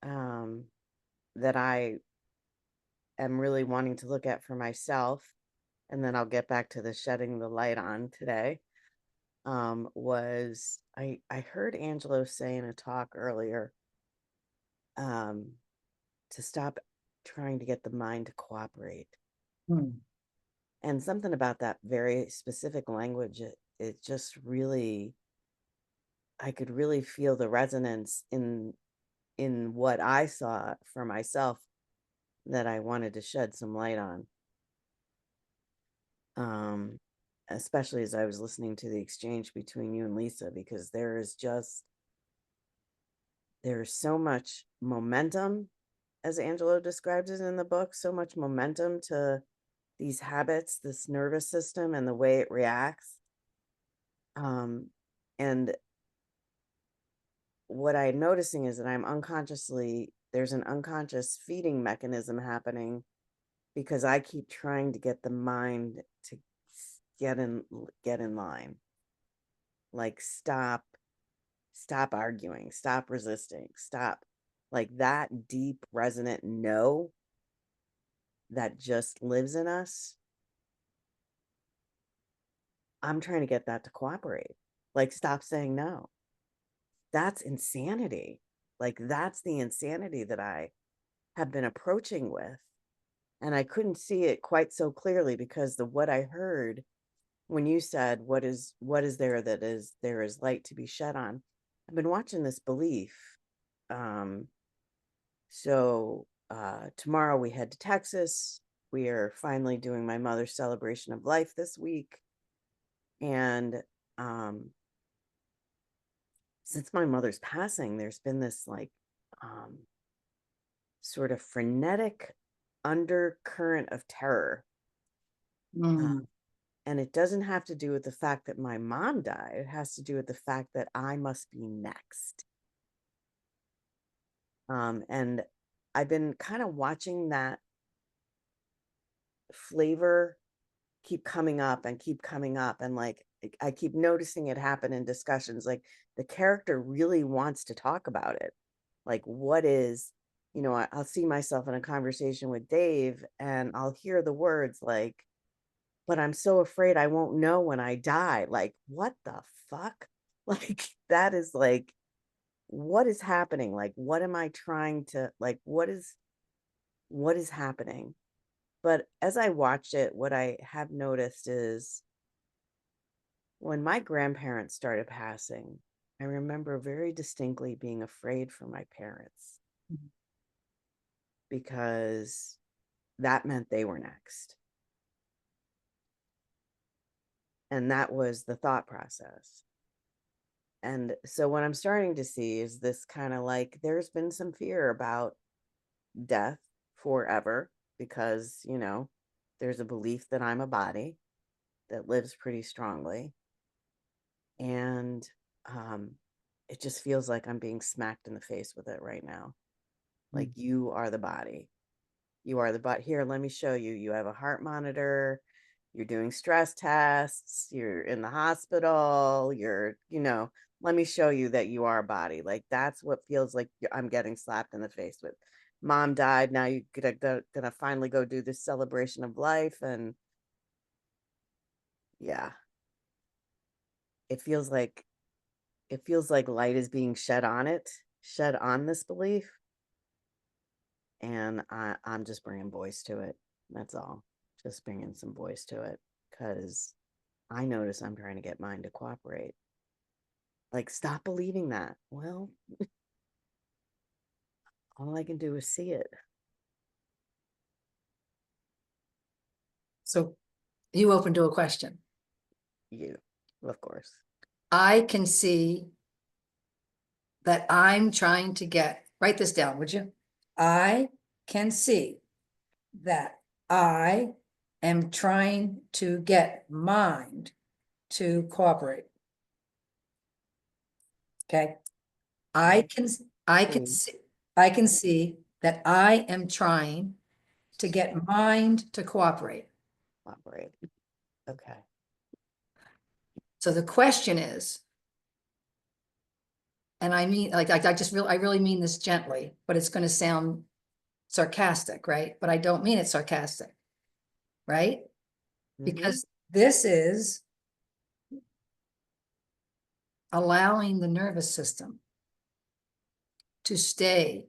that I am really wanting to look at for myself, and then I'll get back to the shedding the light on today, was I heard Angelo say in a talk earlier to stop trying to get the mind to cooperate. And something about that very specific language, it just really, I could really feel the resonance in what I saw for myself that I wanted to shed some light on. Especially as I was listening to the exchange between you and Lisa, because there's so much momentum, as Angelo describes it in the book, so much momentum to these habits, this nervous system and the way it reacts. And what I'm noticing is that there's an unconscious feeding mechanism happening because I keep trying to get the mind to get in line. Like, stop arguing, stop resisting, stop. Like, that deep resonant no that just lives in us, I'm trying to get that to cooperate. Like, stop saying no. That's insanity. Like, that's the insanity that I have been approaching with. And I couldn't see it quite so clearly because what I heard when you said, what is there that is there is light to be shed on? I've been watching this belief. Tomorrow we head to Texas. We are finally doing my mother's celebration of life this week. And since my mother's passing, there's been this like sort of frenetic undercurrent of terror. And it doesn't have to do with the fact that my mom died. It has to do with the fact that I must be next. And I've been kind of watching that flavor keep coming up and keep coming up. And like, I keep noticing it happen in discussions. Like, the character really wants to talk about it. Like, what is, I'll see myself in a conversation with Dave and I'll hear the words like, but I'm so afraid I won't know when I die. Like, what the fuck? Like, that is like, what is happening? Like, what am I trying to, like, what is happening? But as I watched it, what I have noticed is when my grandparents started passing, I remember very distinctly being afraid for my parents because that meant they were next. And that was the thought process. And so what I'm starting to see is this kind of like, there's been some fear about death forever because, there's a belief that I'm a body. that lives pretty strongly. And it just feels like I'm being smacked in the face with it right now. Like, you are the body. You are the body. Here, let me show you. You have a heart monitor. You're doing stress tests. You're in the hospital. Let me show you that you are a body. Like, that's what feels like I'm getting slapped in the face with. Mom died. Now you're gonna finally go do this celebration of life. And yeah, it feels like light is being shed on this belief. And I'm just bringing voice to it. That's all. Just bringing some voice to it, because I notice I'm trying to get mine to cooperate. Like, stop believing that. Well, all I can do is see it. So you open to a question. You, of course. I can see that I'm trying to write this down, would you? I can see that I am trying to get mind to cooperate. Okay. I can see that I am trying to get mind to cooperate. Cooperate. Okay. So the question is, and I mean, like, I really mean this gently, but it's going to sound sarcastic, right? But I don't mean it sarcastic, right? Because this is allowing the nervous system to stay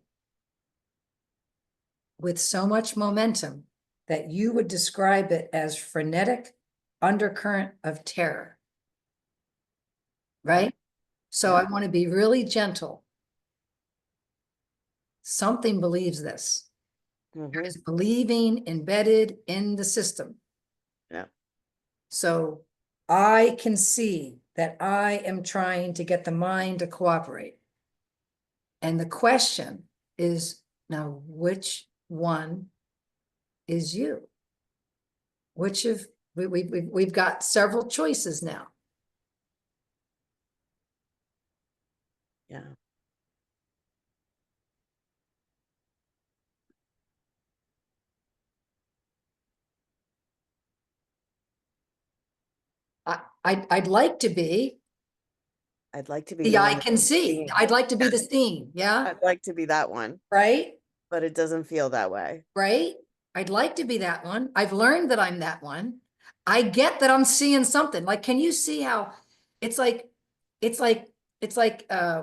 with so much momentum that you would describe it as frenetic undercurrent of terror, right? So I want to be really gentle. Something believes this. It's believing embedded in the system. Yeah. So I can see that I am trying to get the mind to cooperate. And the question is now, which one is you? Which of we've got several choices now. Yeah. I'd like to be I'd like to be the the I one can that's see. seeing. I'd like to be the seen. Yeah. I'd like to be that one, Right. but it doesn't feel that way. Right. I'd like to be that one. I've learned that I'm that one. I get that I'm seeing something. Like, can you see how it's like, it's like,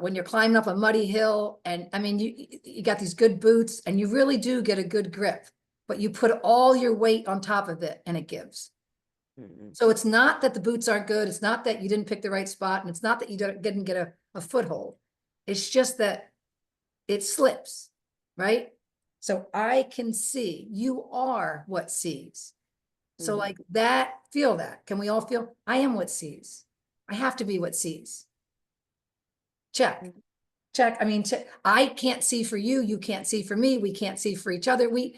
when you're climbing up a muddy hill, and I mean, you got these good boots and you really do get a good grip, but you put all your weight on top of it and it gives. So it's not that the boots aren't good. It's not that you didn't pick the right spot. And it's not that you didn't get a foothold. It's just that it slips, right? So I can see, you are what sees. So like that, feel that. Can we all feel? I am what sees. I have to be what sees. Check. Check. I mean, I can't see for you. You can't see for me. We can't see for each other. We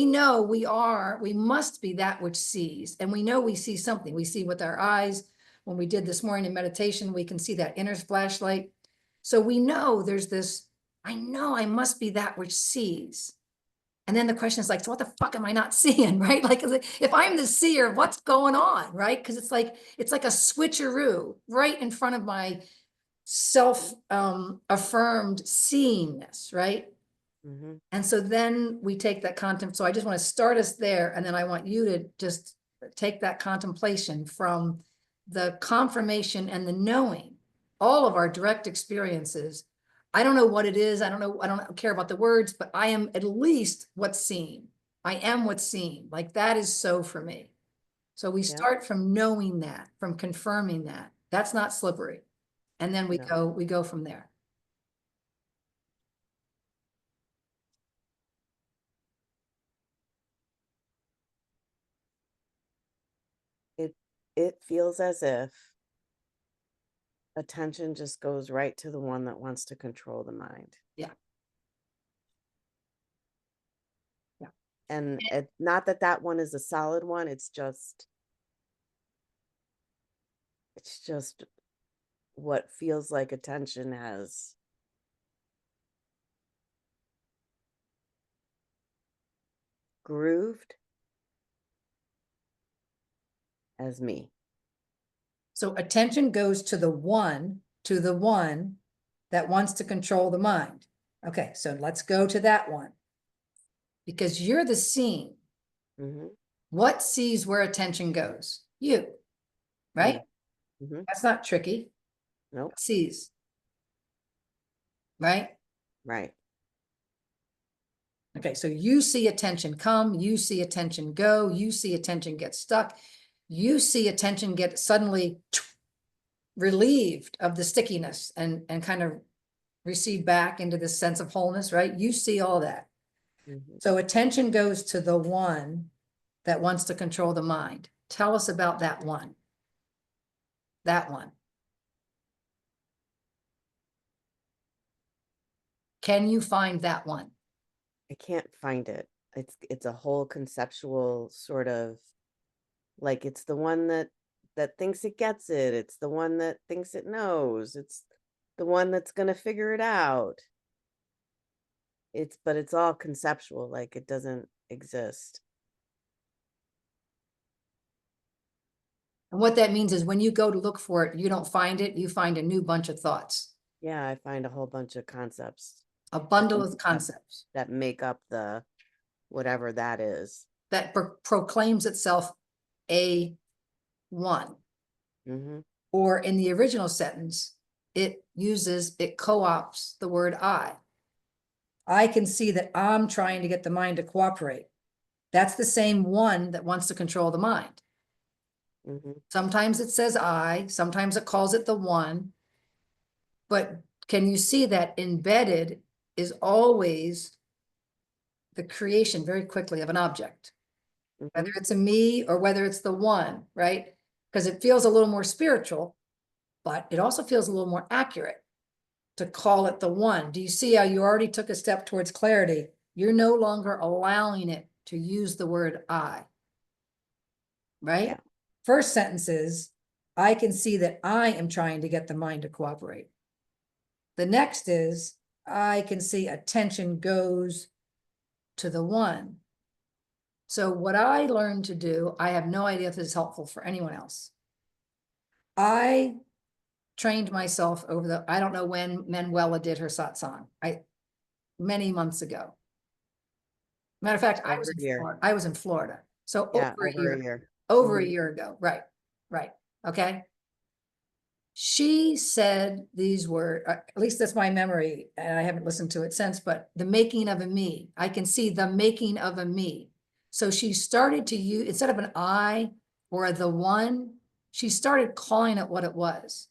know we must be that which sees. And we know we see something. We see with our eyes. When we did this morning in meditation, we can see that inner flashlight. So we know there's this, I know I must be that which sees. And then the question is like, so what the fuck am I not seeing, right? Like, if I'm the seer, what's going on, right? Because it's like a switcheroo right in front of my self-affirmed seingness, right? And so then we take that contemplation. So I just want to start us there. And then I want you to just take that contemplation from the confirmation and the knowing, all of our direct experiences. I don't know what it is. I don't care about the words, but I am at least what's seen. I am what's seen. Like, that is so for me. So we start from knowing that, from confirming that. That's not slippery. And then we go from there. It feels as if attention just goes right to the one that wants to control the mind. Yeah. Yeah. And it's not that one is a solid one. It's just it's just what feels like attention has grooved as me. So attention goes to the one that wants to control the mind. Okay, so let's go to that one. Because you're the scene. Mm-hmm. What sees where attention goes? You, right? Mm-hmm. That's not tricky. Nope. Sees. Right? Right. Okay, so you see attention come, you see attention go, you see attention get stuck, you see attention get suddenly relieved of the stickiness and kind of recede back into this sense of wholeness, right? You see all that. Mm-hmm. So attention goes to the one that wants to control the mind. Tell us about that one. That one. Can you find that one? I can't find it. It's a whole conceptual sort of, like, it's the one that thinks it gets it. It's the one that thinks it knows. It's the one that's going to figure it out. But it's all conceptual, like it doesn't exist. And what that means is when you go to look for it, you don't find it, you find a new bunch of thoughts, Yeah, I find a whole bunch of concepts a bundle of concepts that make up the whatever that is. that proclaims itself a one. Mm-hmm. Or in the original sentence, it co-opts the word I. I can see that I'm trying to get the mind to cooperate. That's the same one that wants to control the mind. Mm-hmm. Sometimes it says I, sometimes it calls it the one. But can you see that embedded is always the creation very quickly of an object, Mm-hmm. whether it's a me or whether it's the one, right? Because it feels a little more spiritual, but it also feels a little more accurate to call it the one. Do you see how you already took a step towards clarity? You're no longer allowing it to use the word I, right? Yeah. First sentence is, I can see that I am trying to get the mind to cooperate. The next is, I can see attention goes to the one. So what I learned to do, I have no idea if this is helpful for anyone else. I trained myself I don't know when Manuela did her satsang, many months ago. Matter of fact, I was in Florida. So Yeah, over a year. Mm-hmm. A year ago. Right. Okay. She said these words, at least that's my memory, and I haven't listened to it since, but the making of a me. I can see the making of a me. So she started to use, instead of an I or the one, she started calling it what it was.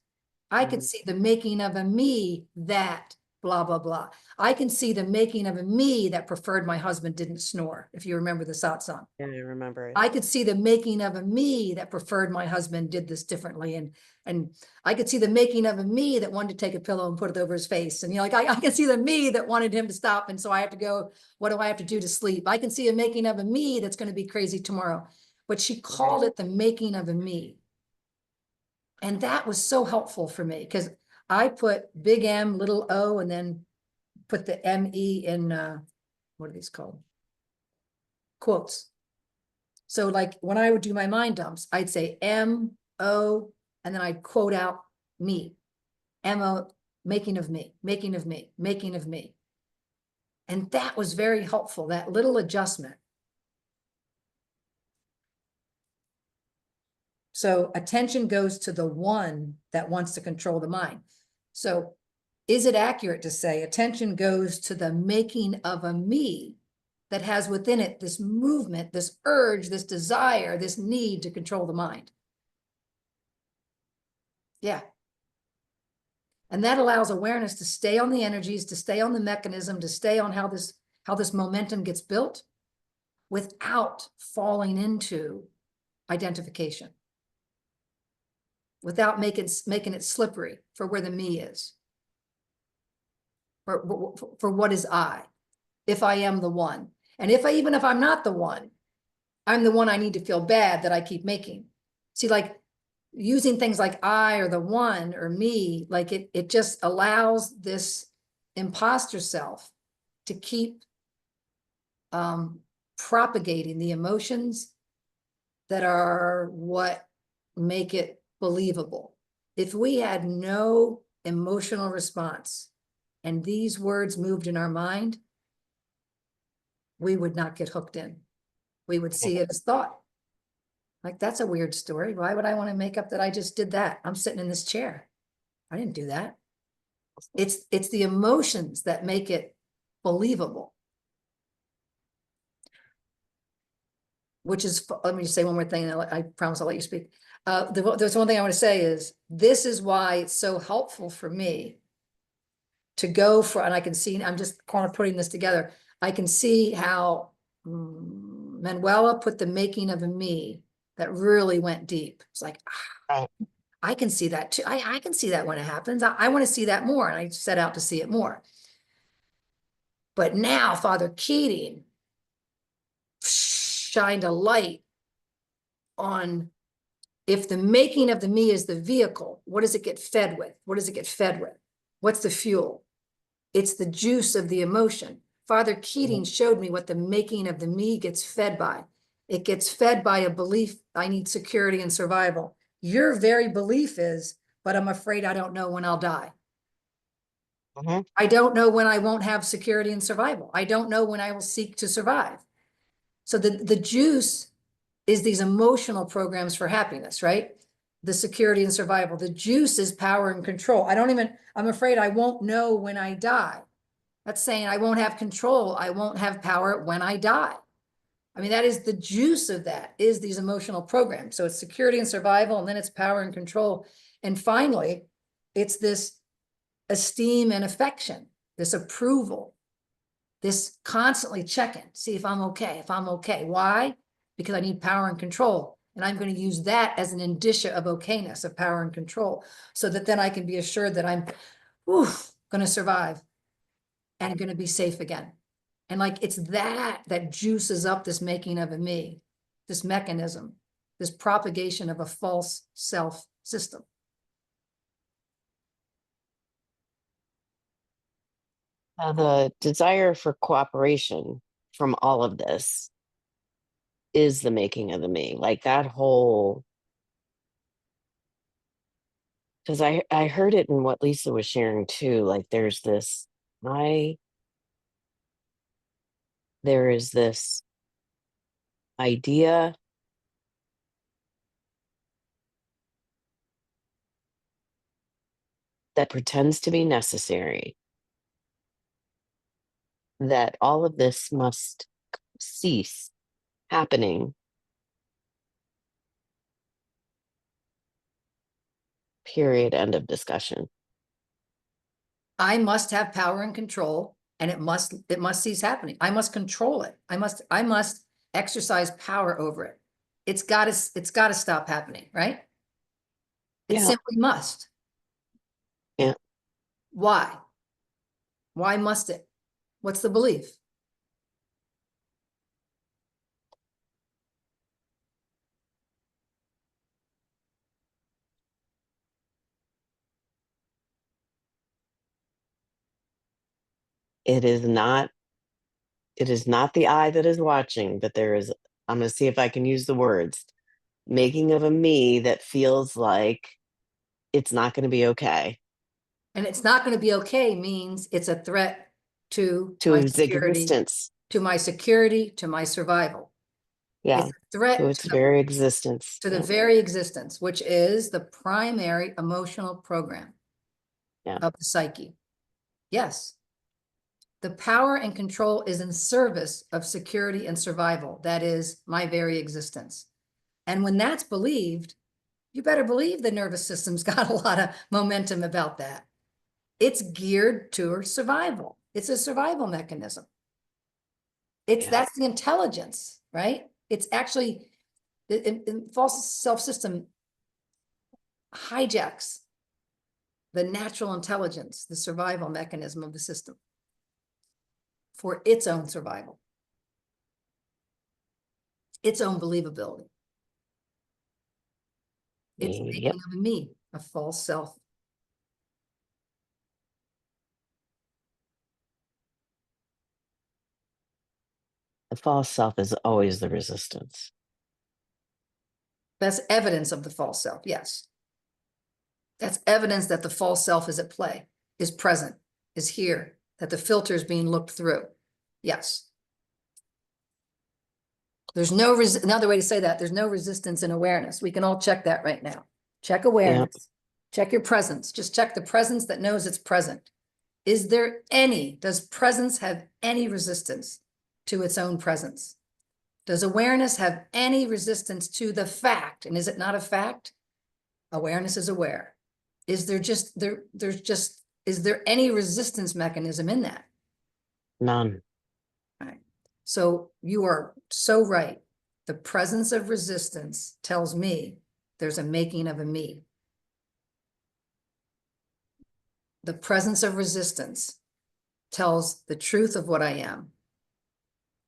I could see the making of a me that blah, blah, blah. I can see the making of a me that preferred my husband didn't snore, if you remember the satsang. Yeah, I remember it. I could see the making of a me that preferred my husband did this differently. And I could see the making of a me that wanted to take a pillow and put it over his face. And, like, I can see the me that wanted him to stop. And so I have to go, what do I have to do to sleep? I can see a making of a me that's going to be crazy tomorrow. But she called it the making of a me. And that was so helpful for me because I put big M, little O, and then put the M-E in, what are these called? Quotes. So like when I would do my mind dumps, I'd say M-O, and then I'd quote out me. M-O, making of me, making of me, making of me. And that was very helpful, that little adjustment. So attention goes to the one that wants to control the mind. So is it accurate to say attention goes to the making of a me that has within it this movement, this urge, this desire, this need to control the mind? Yeah. And that allows awareness to stay on the energies, to stay on the mechanism, to stay on how this momentum gets built without falling into identification, without making it slippery for where the me is, for what is I, if I am the one. And even if I'm not the one, I'm the one I need to feel bad that I keep making. See, like using things like I or the one or me, like it just allows this imposter self to keep propagating the emotions that are what make it believable. If we had no emotional response and these words moved in our mind, we would not get hooked in. We would see it as thought. Like, that's a weird story. Why would I want to make up that I just did that? I'm sitting in this chair. I didn't do that. It's the emotions that make it believable. Which is, let me just say one more thing, and I promise I'll let you speak. There's one thing I want to say is, this is why it's so helpful for me to go for, and I can see, I'm just kind of putting this together. I can see how Manuela put the making of a me that really went deep. It's like, Right. I can see that too. I can see that when it happens. I want to see that more. And I set out to see it more. But now Father Keating shined a light on, if the making of the me is the vehicle, what does it get fed with? What does it get fed with? What's the fuel? It's the juice of the emotion. Father Keating showed me what the making of the me gets fed by. It gets fed by a belief, I need security and survival. Your very belief is, but I'm afraid I don't know when I'll die. Mhm. I don't know when I won't have security and survival. I don't know when I will seek to survive. So the juice is these emotional programs for happiness, right? The security and survival. The juice is power and control. I'm afraid I won't know when I die. That's saying I won't have control. I won't have power when I die. I mean, that is the juice of that, is these emotional programs. So it's security and survival, and then it's power and control. And finally, it's this esteem and affection, this approval, this constantly checking, see if I'm okay, if I'm okay. Why? Because I need power and control. And I'm going to use that as an indicia of okayness, of power and control, so that then I can be assured that I'm going to survive and going to be safe again. And like, it's that juices up this making of a me, this mechanism, this propagation of a false self system. The desire for cooperation from all of this is the making of the me. Like that whole, because I heard it in what Lisa was sharing too. Like there's this, there is this idea that pretends to be necessary, that all of this must cease happening, period, end of discussion. I must have power and control, and it must cease happening. I must control it. I must exercise power over it. It's got to stop happening, right? It Yeah. simply must. Yeah. Why? Why must it? What's the belief? It is not the eye that is watching, but there is, I'm going to see if I can use the words, making of a me that feels like it's not going to be okay. And it's not going to be okay means it's a threat to To my its security, existence. to my security, to my survival. Yeah. It's a threat To its very existence. to the Yeah. very existence, which is the primary emotional program Yeah. of the psyche. Yes. The power and control is in service of security and survival. That is my very existence. And when that's believed, you better believe the nervous system's got a lot of momentum about that. It's geared to survival. It's a survival mechanism. Yeah. That's the intelligence, right? It's actually, the false self-system hijacks the natural intelligence, the survival mechanism of the system for its own survival, its own believability. It's Yep. making of a me, a false self. The false self is always the resistance. That's evidence of the false self, yes. That's evidence that the false self is at play, is present, is here, that the filter is being looked through. Yes. There's no, another way to say that, there's no resistance in awareness. We can all check that right now. Check awareness, check your presence, just check the presence that knows it's present. Is there any, does presence have any resistance to its own presence? Does awareness have any resistance to the fact? And is it not a fact? Awareness is aware. Is there just, is there any resistance mechanism in that? None. Right. So you are so right. The presence of resistance tells me there's a making of a me. The presence of resistance tells the truth of what I am.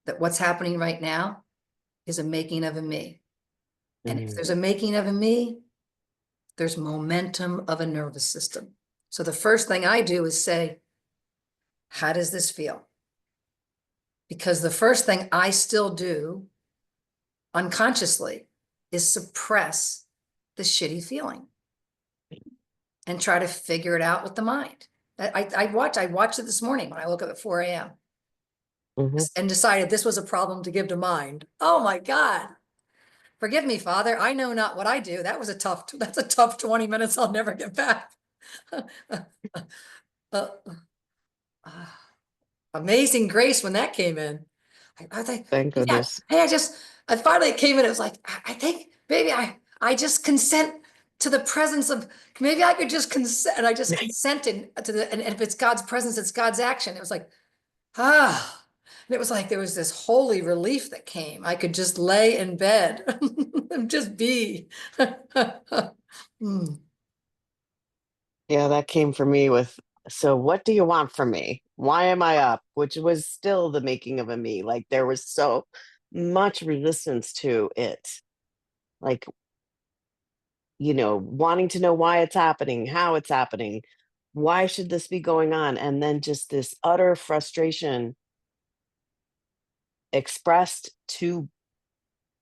That what's happening right now is a making of a me. And if there's a making of a me, there's momentum of a nervous system. So the first thing I do is say, how does this feel? Because the first thing I still do unconsciously is suppress the shitty feeling and try to figure it out with the mind. I watched it this morning when I woke up at 4 a.m. and decided this was a problem to give to mind. Oh my God. Forgive me, Father. I know not what I do. That's a tough 20 minutes I'll never get back. Amazing grace when that came in. I think, Thank yeah, goodness. hey, I finally came in. It was like, I think maybe I just consent to the presence of, maybe I could just consent. And I just consented to and if it's God's presence, it's God's action. It was like, and it was like, there was this holy relief that came. I could just lay in bed and just be. Yeah, that came for me with, so what do you want from me? Why am I up? Which was still the making of a me. Like there was so much resistance to it. Like, wanting to know why it's happening, how it's happening, why should this be going on? And then just this utter frustration expressed to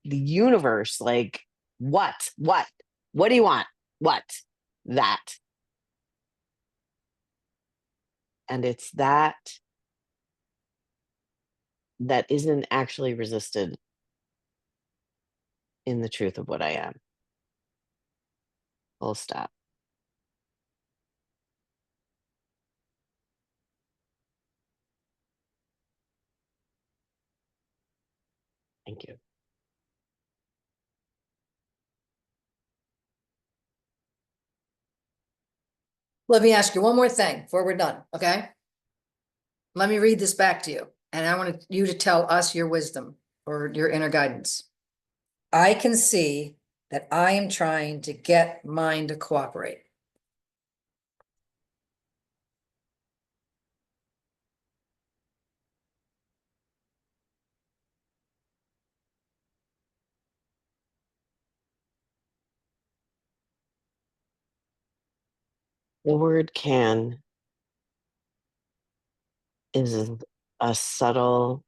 the universe. Like, what do you want? What? That. And it's that isn't actually resisted in the truth of what I am. Full stop. Thank you. Let me ask you one more thing before we're done, okay? Let me read this back to you, and I want you to tell us your wisdom or your inner guidance. I can see that I am trying to get mine to cooperate. The word can is a subtle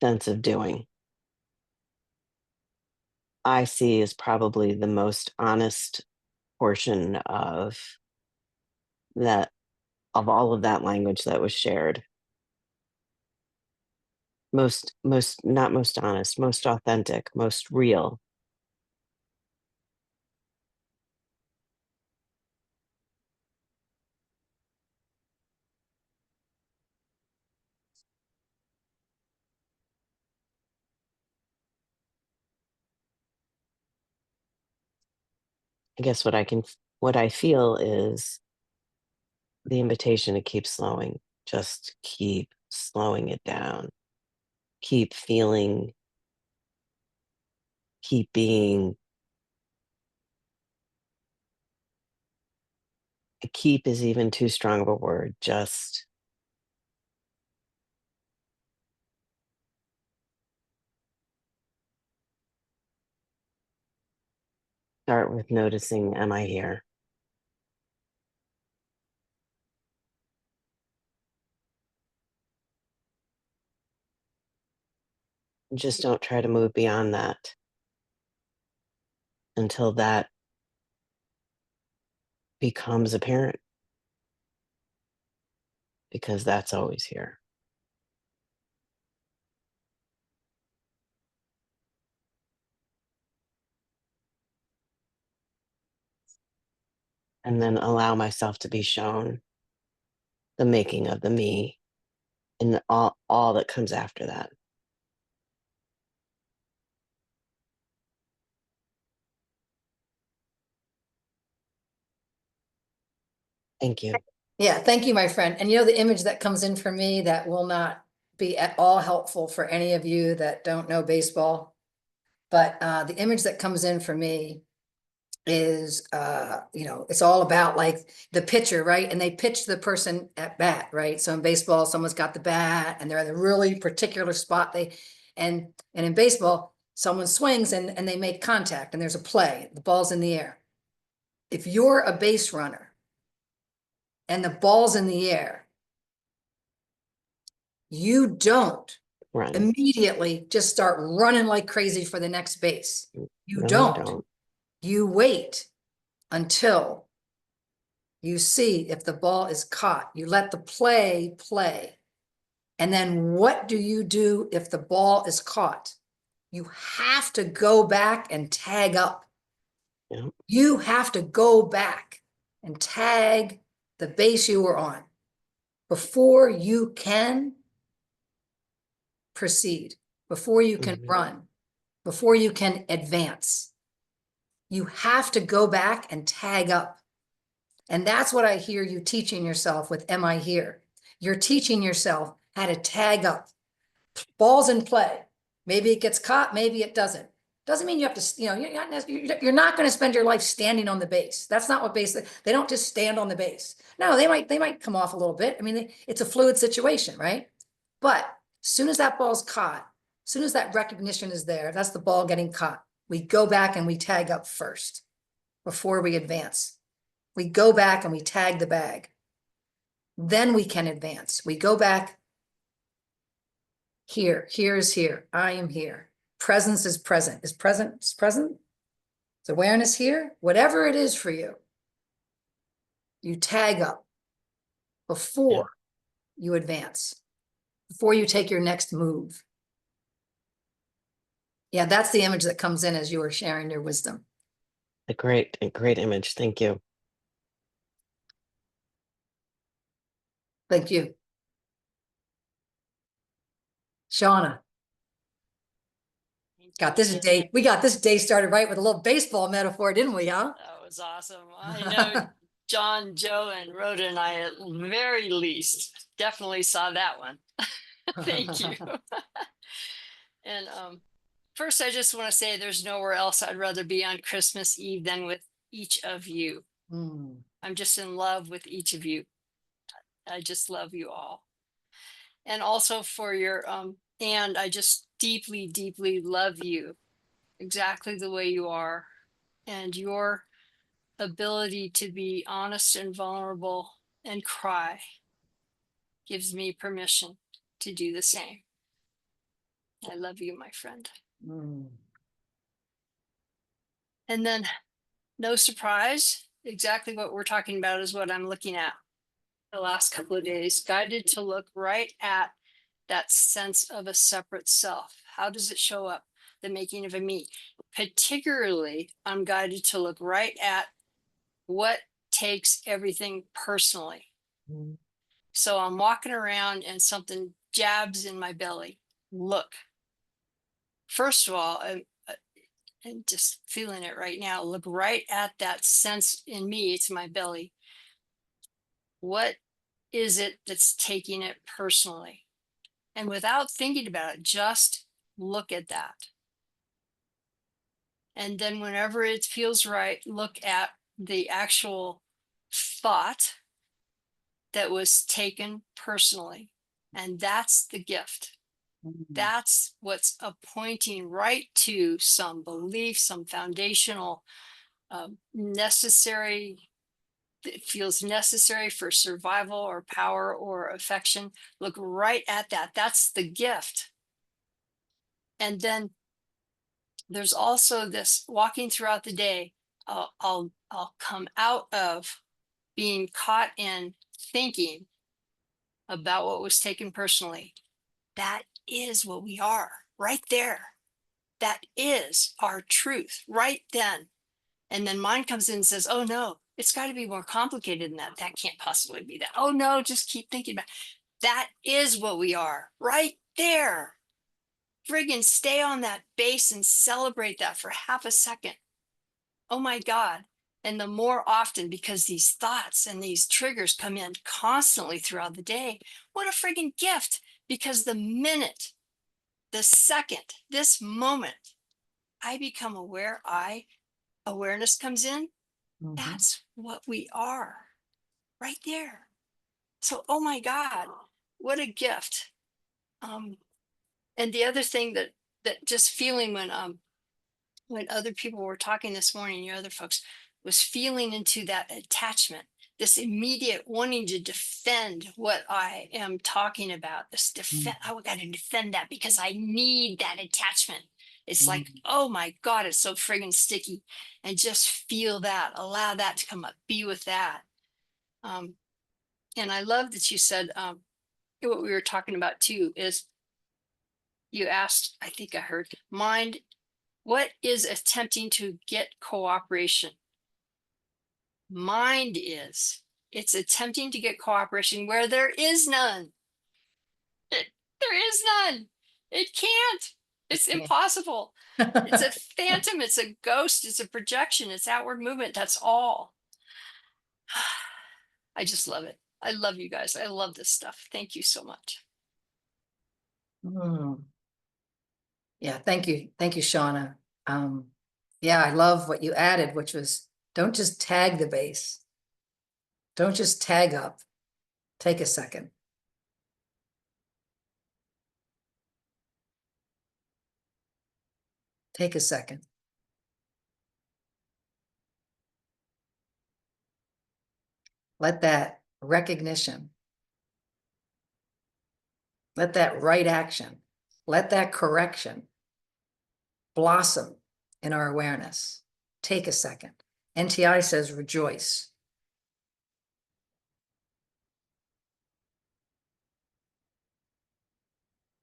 sense of doing. I see is probably the most honest portion of that, of all of that language that was shared. Not most honest, most authentic, most real. I guess what I feel is the invitation to keep slowing. Just keep slowing it down. Keep feeling, keep being. Keep is even too strong of a word. Just Start with noticing, am I here? Just don't try to move beyond that until that becomes apparent, because that's always here. And then allow myself to be shown the making of the me and all that comes after that. Thank you. Yeah, thank you, my friend. And you know, the image that comes in for me that will not be at all helpful for any of you that don't know baseball. But the image that comes in for me is, you know, it's all about like the pitcher, right? And they pitch the person at bat, right? So in baseball, someone's got the bat and they're in a really particular spot. And in baseball, someone swings and they make contact and there's a play, the ball's in the air. If you're a base runner and the ball's in the air, you don't Run. immediately just start running like crazy for the next base. You No, don't. You wait until you see if the ball is caught. You let the play play. And then what do you do if the ball is caught? You have to go back and tag up. Yeah. You have to go back and tag the base you were on before you can proceed, before you can run, before you can advance. You have to go back and tag up. And that's what I hear you teaching yourself with Am I Here? You're teaching yourself how to tag up. Ball's in play. Maybe it gets caught, maybe it doesn't. Doesn't mean you have to, you know, you're not going to spend your life standing on the base. That's not what base, they don't just stand on the base. No, they might come off a little bit. I mean, it's a fluid situation, right? But as soon as that ball's caught, as soon as that recognition is there, that's the ball getting caught. We go back and we tag up first before we advance. We go back and we tag the bag. Then we can advance. We go back. Here is here. I am here. Presence is present. Is present? Is awareness here? Whatever it is for you, you tag up before you advance, before you take your next move. Yeah, that's the image that comes in as you were sharing your wisdom. A great image. Thank you. Thank you. Shauna. We got this day started right with a little baseball metaphor, didn't we, huh? That was awesome. I know John, Joe, and Rhoda and I, at very least, definitely saw that one. Thank you. And first, I just want to say there's nowhere else I'd rather be on Christmas Eve than with each of you. I'm just in love with each of you. I just love you all. And also for your, and I just deeply, deeply love you exactly the way you are. And your ability to be honest and vulnerable and cry gives me permission to do the same. I love you, my friend. And then, no surprise, exactly what we're talking about is what I'm looking at the last couple of days, guided to look right at that sense of a separate self. How does it show up? The making of a me. Particularly, I'm guided to look right at what takes everything personally. So I'm walking around and something jabs in my belly. Look. First of all, I'm just feeling it right now. Look right at that sense in me. It's my belly. What is it that's taking it personally? And without thinking about it, just look at that. And then whenever it feels right, look at the actual thought that was taken personally. And that's the gift. That's what's pointing right to some belief, some foundational necessary, it feels necessary for survival or power or affection. Look right at that. That's the gift. And then there's also this walking throughout the day. I'll come out of being caught in thinking about what was taken personally. That is what we are right there. That is our truth right then. And then mine comes in and says, oh no, it's got to be more complicated than that. That can't possibly be that. Oh no, just keep thinking about it. That is what we are right there. Friggin' stay on that base and celebrate that for half a second. Oh my God. And the more often, because these thoughts and these triggers come in constantly throughout the day, what a friggin' gift. Because the minute, the second, this moment, I become aware, awareness comes in, Mhm. that's what we are right there. So, oh my God, what a gift. And the other thing that just feeling when other people were talking this morning, your other folks, was feeling into that attachment, this immediate wanting to defend what I am talking about. This defend, oh, I got to defend that because I need that attachment. It's like, oh my God, it's so friggin' sticky. And just feel that, allow that to come up, be with that. And I love that you said what we were talking about too is you asked, I think I heard, mind, what is attempting to get cooperation? Mind is, it's attempting to get cooperation where there is none. There is none. It can't. It's impossible. It's a phantom. It's a ghost. It's a projection. It's outward movement. That's all. I just love it. I love you guys. I love this stuff. Thank you so much. Yeah, thank you. Thank you, Shauna. Yeah, I love what you added, which was don't just tag the base. Don't just tag up. Take a second. Take a second. Let that recognition, let that right action, let that correction blossom in our awareness. Take a second. NTI says rejoice.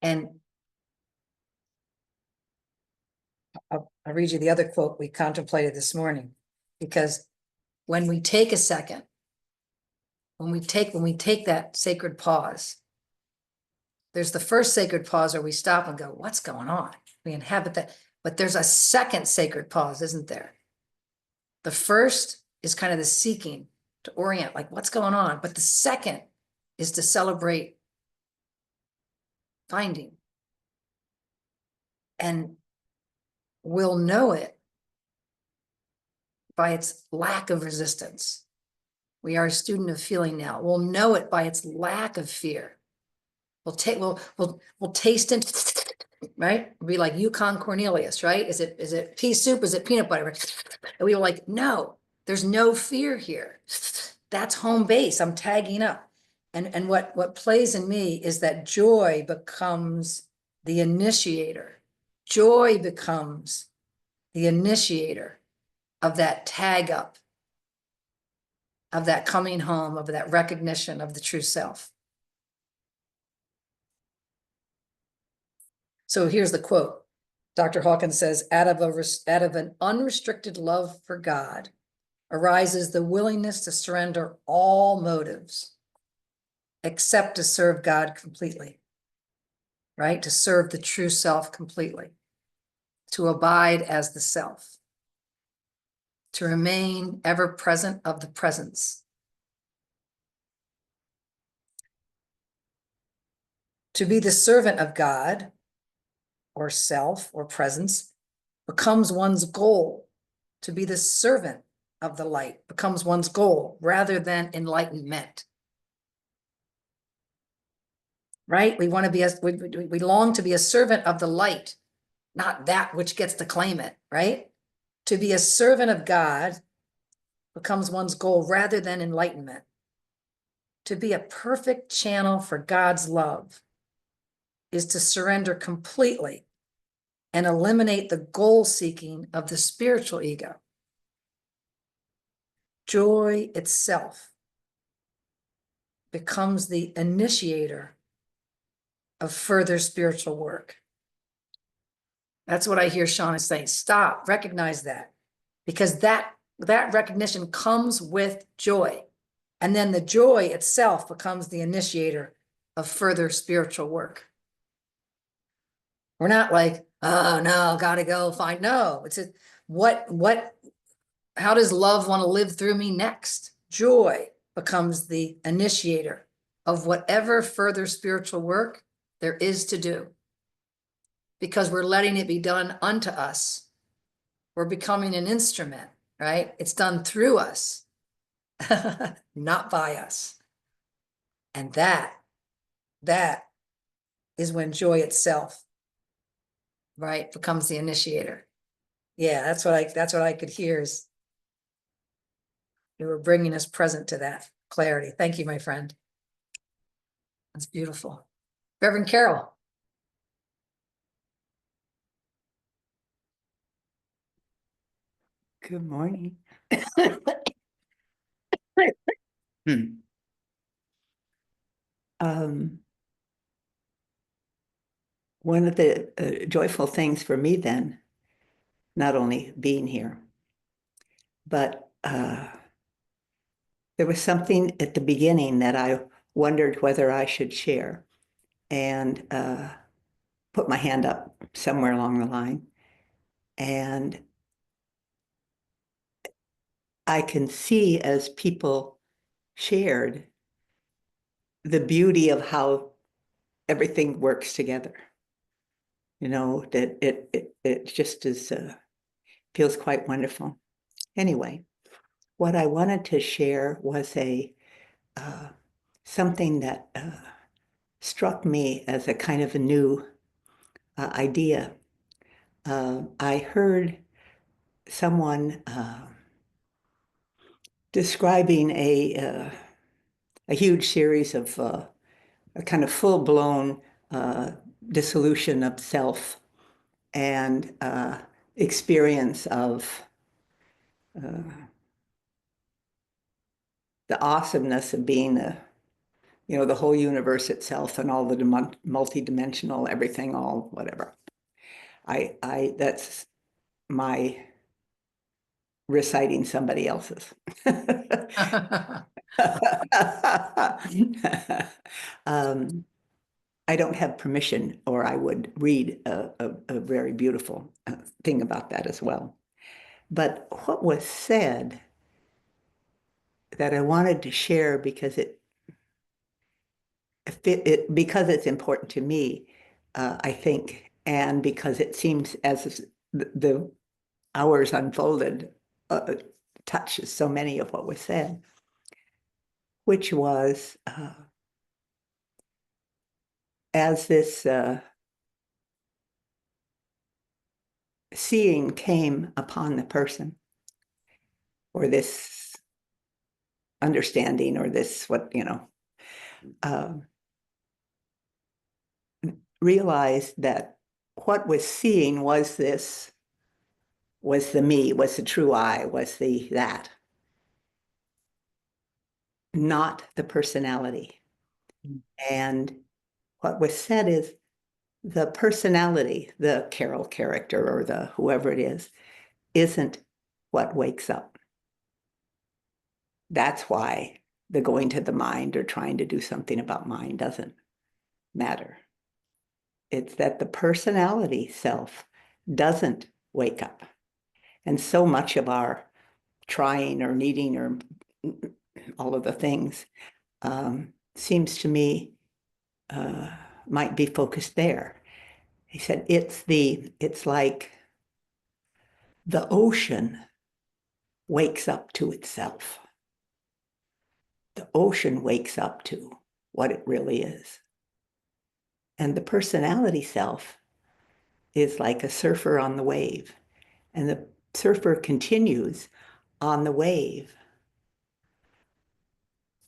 And I'll read you the other quote we contemplated this morning, because when we take a second, when we take that sacred pause, there's the first sacred pause where we stop and go, what's going on? We inhabit that, but there's a second sacred pause, isn't there? The first is kind of the seeking to orient, like what's going on? But the second is to celebrate finding. And we'll know it by its lack of resistance. We are a student of feeling now. We'll know it by its lack of fear. We'll taste it, right? We'll be like Yukon Cornelius, right? Is it pea soup? Is it peanut butter? And we were like, no, there's no fear here. That's home base. I'm tagging up. And what plays in me is that joy becomes the initiator. Joy becomes the initiator of that tag up, of that coming home, of that recognition of the true self. So here's the quote. Dr. Hawkins says, out of an unrestricted love for God arises the willingness to surrender all motives except to serve God completely, right? To serve the true self completely, to abide as the self, to remain ever present of the presence, to be the servant of God or self or presence becomes one's goal. To be the servant of the light becomes one's goal rather than enlightenment. Right? We want to be we long to be a servant of the light, not that which gets to claim it, right? To be a servant of God becomes one's goal rather than enlightenment. To be a perfect channel for God's love is to surrender completely and eliminate the goal seeking of the spiritual ego. Joy itself becomes the initiator of further spiritual work. That's what I hear Shauna saying. Stop, recognize that. Because that recognition comes with joy. And then the joy itself becomes the initiator of further spiritual work. We're not like, oh no, gotta go find. No, it's how does love want to live through me next? Joy becomes the initiator of whatever further spiritual work there is to do. Because we're letting it be done unto us. We're becoming an instrument, right? It's done through us, not by us. And that is when joy itself, right, becomes the initiator. Yeah, that's what I could hear is you were bringing us present to that clarity. Thank you, my friend. That's beautiful. Reverend Carol. Good morning. One of the joyful things for me then, not only being here, but there was something at the beginning that I wondered whether I should share, and put my hand up somewhere along the line. And I can see as people shared the beauty of how everything works together. You know, that it just is feels quite wonderful. Anyway, what I wanted to share was a something that struck me as a kind of a new idea. I heard someone describing a huge series of a kind of full-blown dissolution of self and experience of the awesomeness of being the whole universe itself and all the multidimensional everything, all whatever. That's my reciting somebody else's. I don't have permission, or I would read a very beautiful thing about that as well. But what was said that I wanted to share because because it's important to me, I think, and because it seems as the hours unfolded, touches so many of what was said, which was as this seeing came upon the person, or this understanding, or this realized that what was seeing was the me, was the true I, was that, not the personality. And what was said is the personality, the Carol character or the whoever it is, isn't what wakes up. That's why the going to the mind or trying to do something about mind doesn't matter. It's that the personality self doesn't wake up. And so much of our trying or needing or all of the things seems to me might be focused there. He said, it's like the ocean wakes up to itself. The ocean wakes up to what it really is. And the personality self is like a surfer on the wave. And the surfer continues on the wave.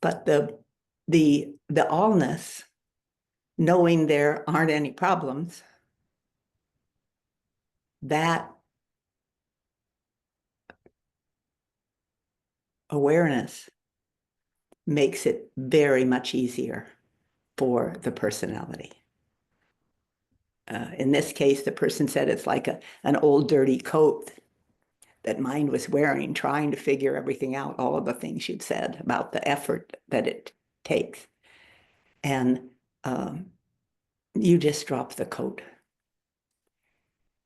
But the allness, knowing there aren't any problems, that awareness makes it very much easier for the personality. In this case, the person said it's like an old dirty coat that mind was wearing, trying to figure everything out, all of the things you've said about the effort that it takes. And you just drop the coat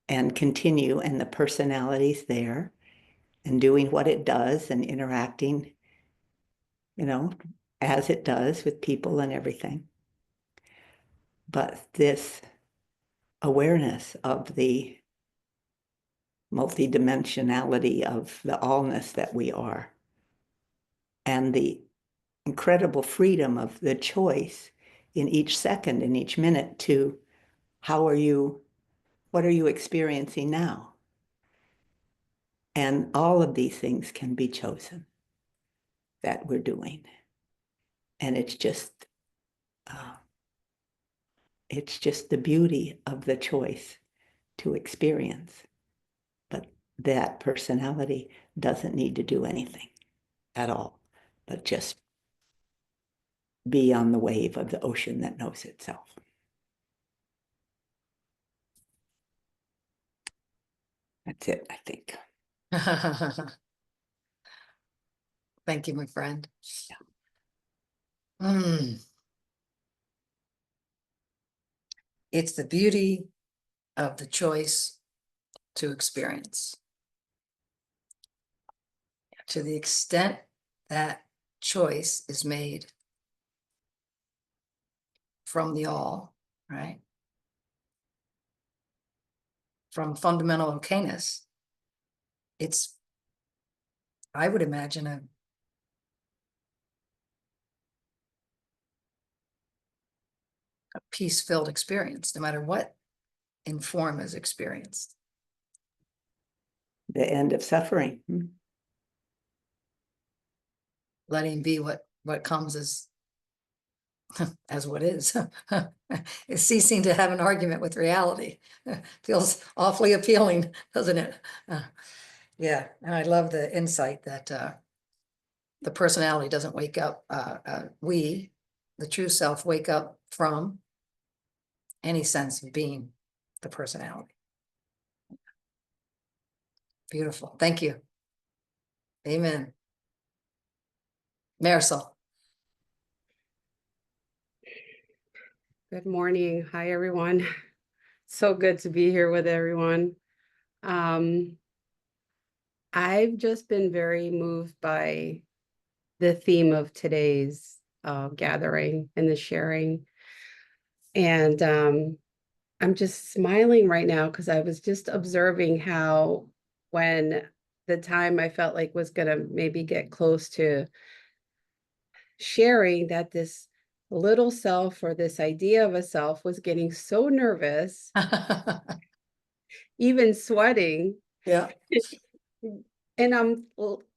and continue, and the personality's there and doing what it does and interacting, you know, as it does with people and everything. But this awareness of the multidimensionality of the allness that we are, and the incredible freedom of the choice in each second, in each minute, to what are you experiencing now? And all of these things can be chosen that we're doing. And it's just the beauty of the choice to experience. But that personality doesn't need to do anything at all, but just be on the wave of the ocean that knows itself. That's it, I think. Thank you, my friend. It's the beauty of the choice to experience. To the extent that choice is made from the all, right? From fundamental okayness, it's, I would imagine, a peace-filled experience, no matter what in form is experienced. The end of suffering. Letting be what comes as what is. It's ceasing to have an argument with reality. Feels awfully appealing, doesn't it? Yeah, and I love the insight that the personality doesn't wake up. We, the true self, wake up from any sense of being the personality. Beautiful. Thank you. Amen. Marisol. Good morning. Hi, everyone. So good to be here with everyone. I've just been very moved by the theme of today's gathering and the sharing. And I'm just smiling right now because I was just observing how when the time I felt like was going to maybe get close to sharing, that this little self or this idea of a self was getting so nervous, even sweating. Yeah. And I'm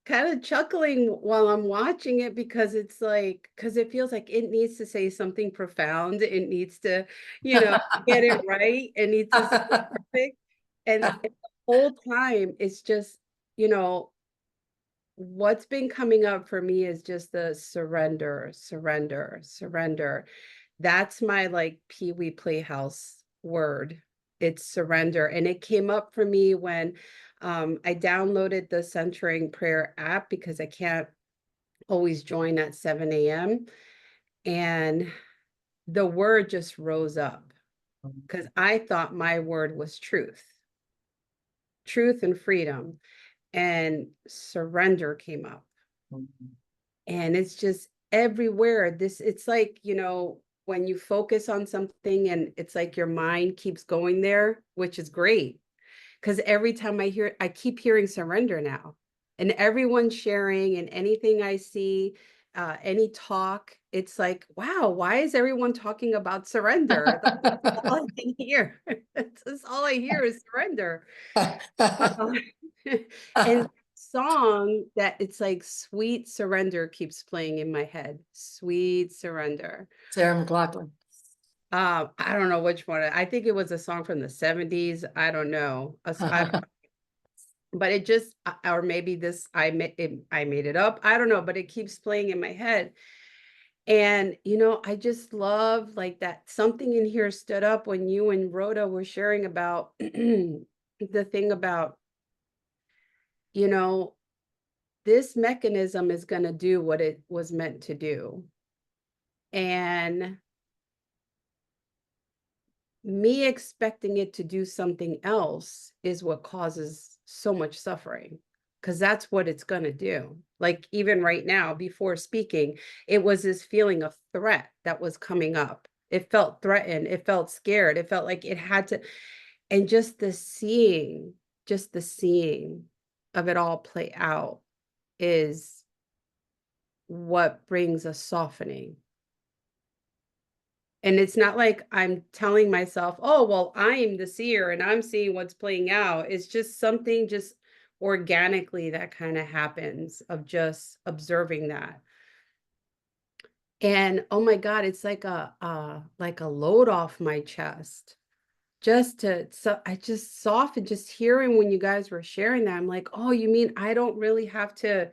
kind of chuckling while I'm watching it because it's like, because it feels like it needs to say something profound. It needs to, get it right. It needs to say perfect. And the whole time it's just, what's been coming up for me is just the surrender, surrender, surrender. That's my like Pee Wee Playhouse word. It's surrender. And it came up for me when I downloaded the Centering Prayer app because I can't always join at 7 a.m. And the word just rose up because I thought my word was truth and freedom. And surrender came up. And it's just everywhere. It's like, when you focus on something and it's like your mind keeps going there, which is great. Because every time I keep hearing surrender now. And everyone's sharing, and anything I see, any talk, it's like, wow, why is everyone talking about surrender? That's all I can hear. That's all I hear is surrender. And song that it's like Sweet Surrender keeps playing in my head. Sweet Surrender. Sarah McLachlan. I don't know which one. I think it was a song from the 70s. I don't know. But it just, or maybe this, I made it up. I don't know, but it keeps playing in my head. And, you know, I just love like that something in here stood up when you and Rhoda were sharing about the thing about, you know, this mechanism is going to do what it was meant to do. And me expecting it to do something else is what causes so much suffering, because that's what it's going to do. Like even right now, before speaking, it was this feeling of threat that was coming up. It felt threatened. It felt scared. It felt like it had to, and just the seeing of it all play out is what brings a softening. And it's not like I'm telling myself, oh, well, I'm the seer and I'm seeing what's playing out. It's just something just organically that kind of happens of just observing that. And oh my God, it's like a load off my chest. So I just softened just hearing when you guys were sharing that. I'm like, oh, you mean I don't really have to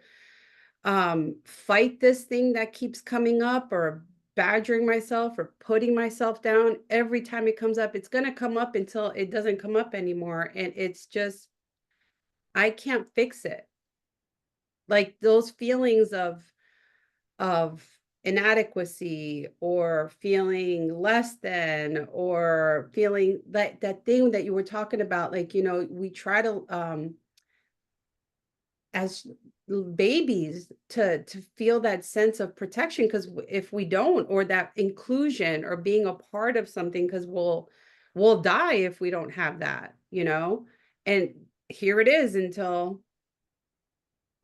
fight this thing that keeps coming up or badgering myself or putting myself down every time it comes up. It's going to come up until it doesn't come up anymore. And it's just, I can't fix it. Like those feelings of inadequacy or feeling less than, or feeling that thing that you were talking about, like, you know, we try to as babies to feel that sense of protection, because if we don't, or that inclusion or being a part of something, because we'll die if we don't have that, you know. And here it is, until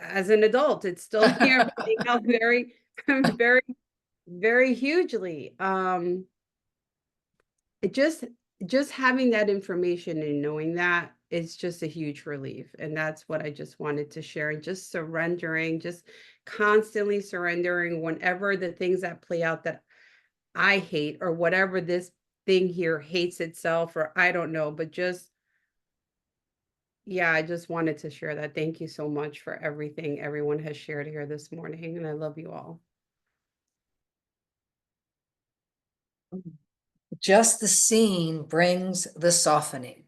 as an adult it's still here playing out very very very hugely. It just having that information and knowing that is just a huge relief. And that's what I just wanted to share. And just surrendering, just constantly surrendering whenever the things that play out that I hate, or whatever this thing here hates itself, or I don't know, but just, yeah, I just wanted to share that. Thank you so much for everything everyone has shared here this morning. And I love you all. Just the seeing brings the softening.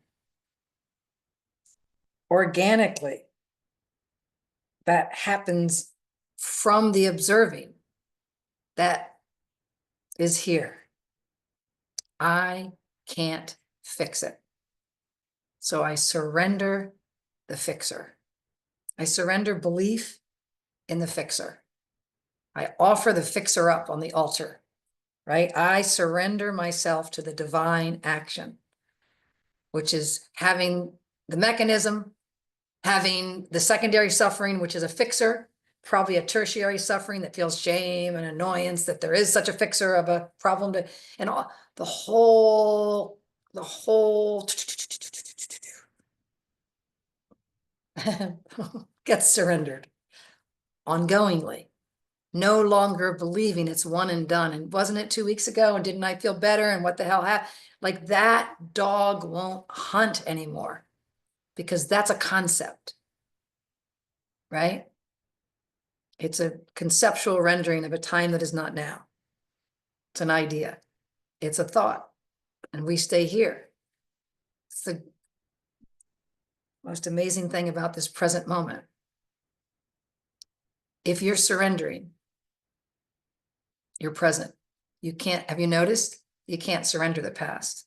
Organically, that happens from the observing that is here. I can't fix it. So I surrender the fixer. I surrender belief in the fixer. I offer the fixer up on the altar, right? I surrender myself to the divine action, which is having the mechanism, having the secondary suffering, which is a fixer, probably a tertiary suffering that feels shame and annoyance that there is such a fixer of a problem to, and all, the whole gets surrendered ongoingly, no longer believing it's one and done. And wasn't it 2 weeks ago? And didn't I feel better? And what the hell happened? Like that dog won't hunt anymore, because that's a concept, right? It's a conceptual rendering of a time that is not now. It's an idea. It's a thought. And we stay here. It's the most amazing thing about this present moment. If you're surrendering, you're present. You can't, have you noticed? You can't surrender the past.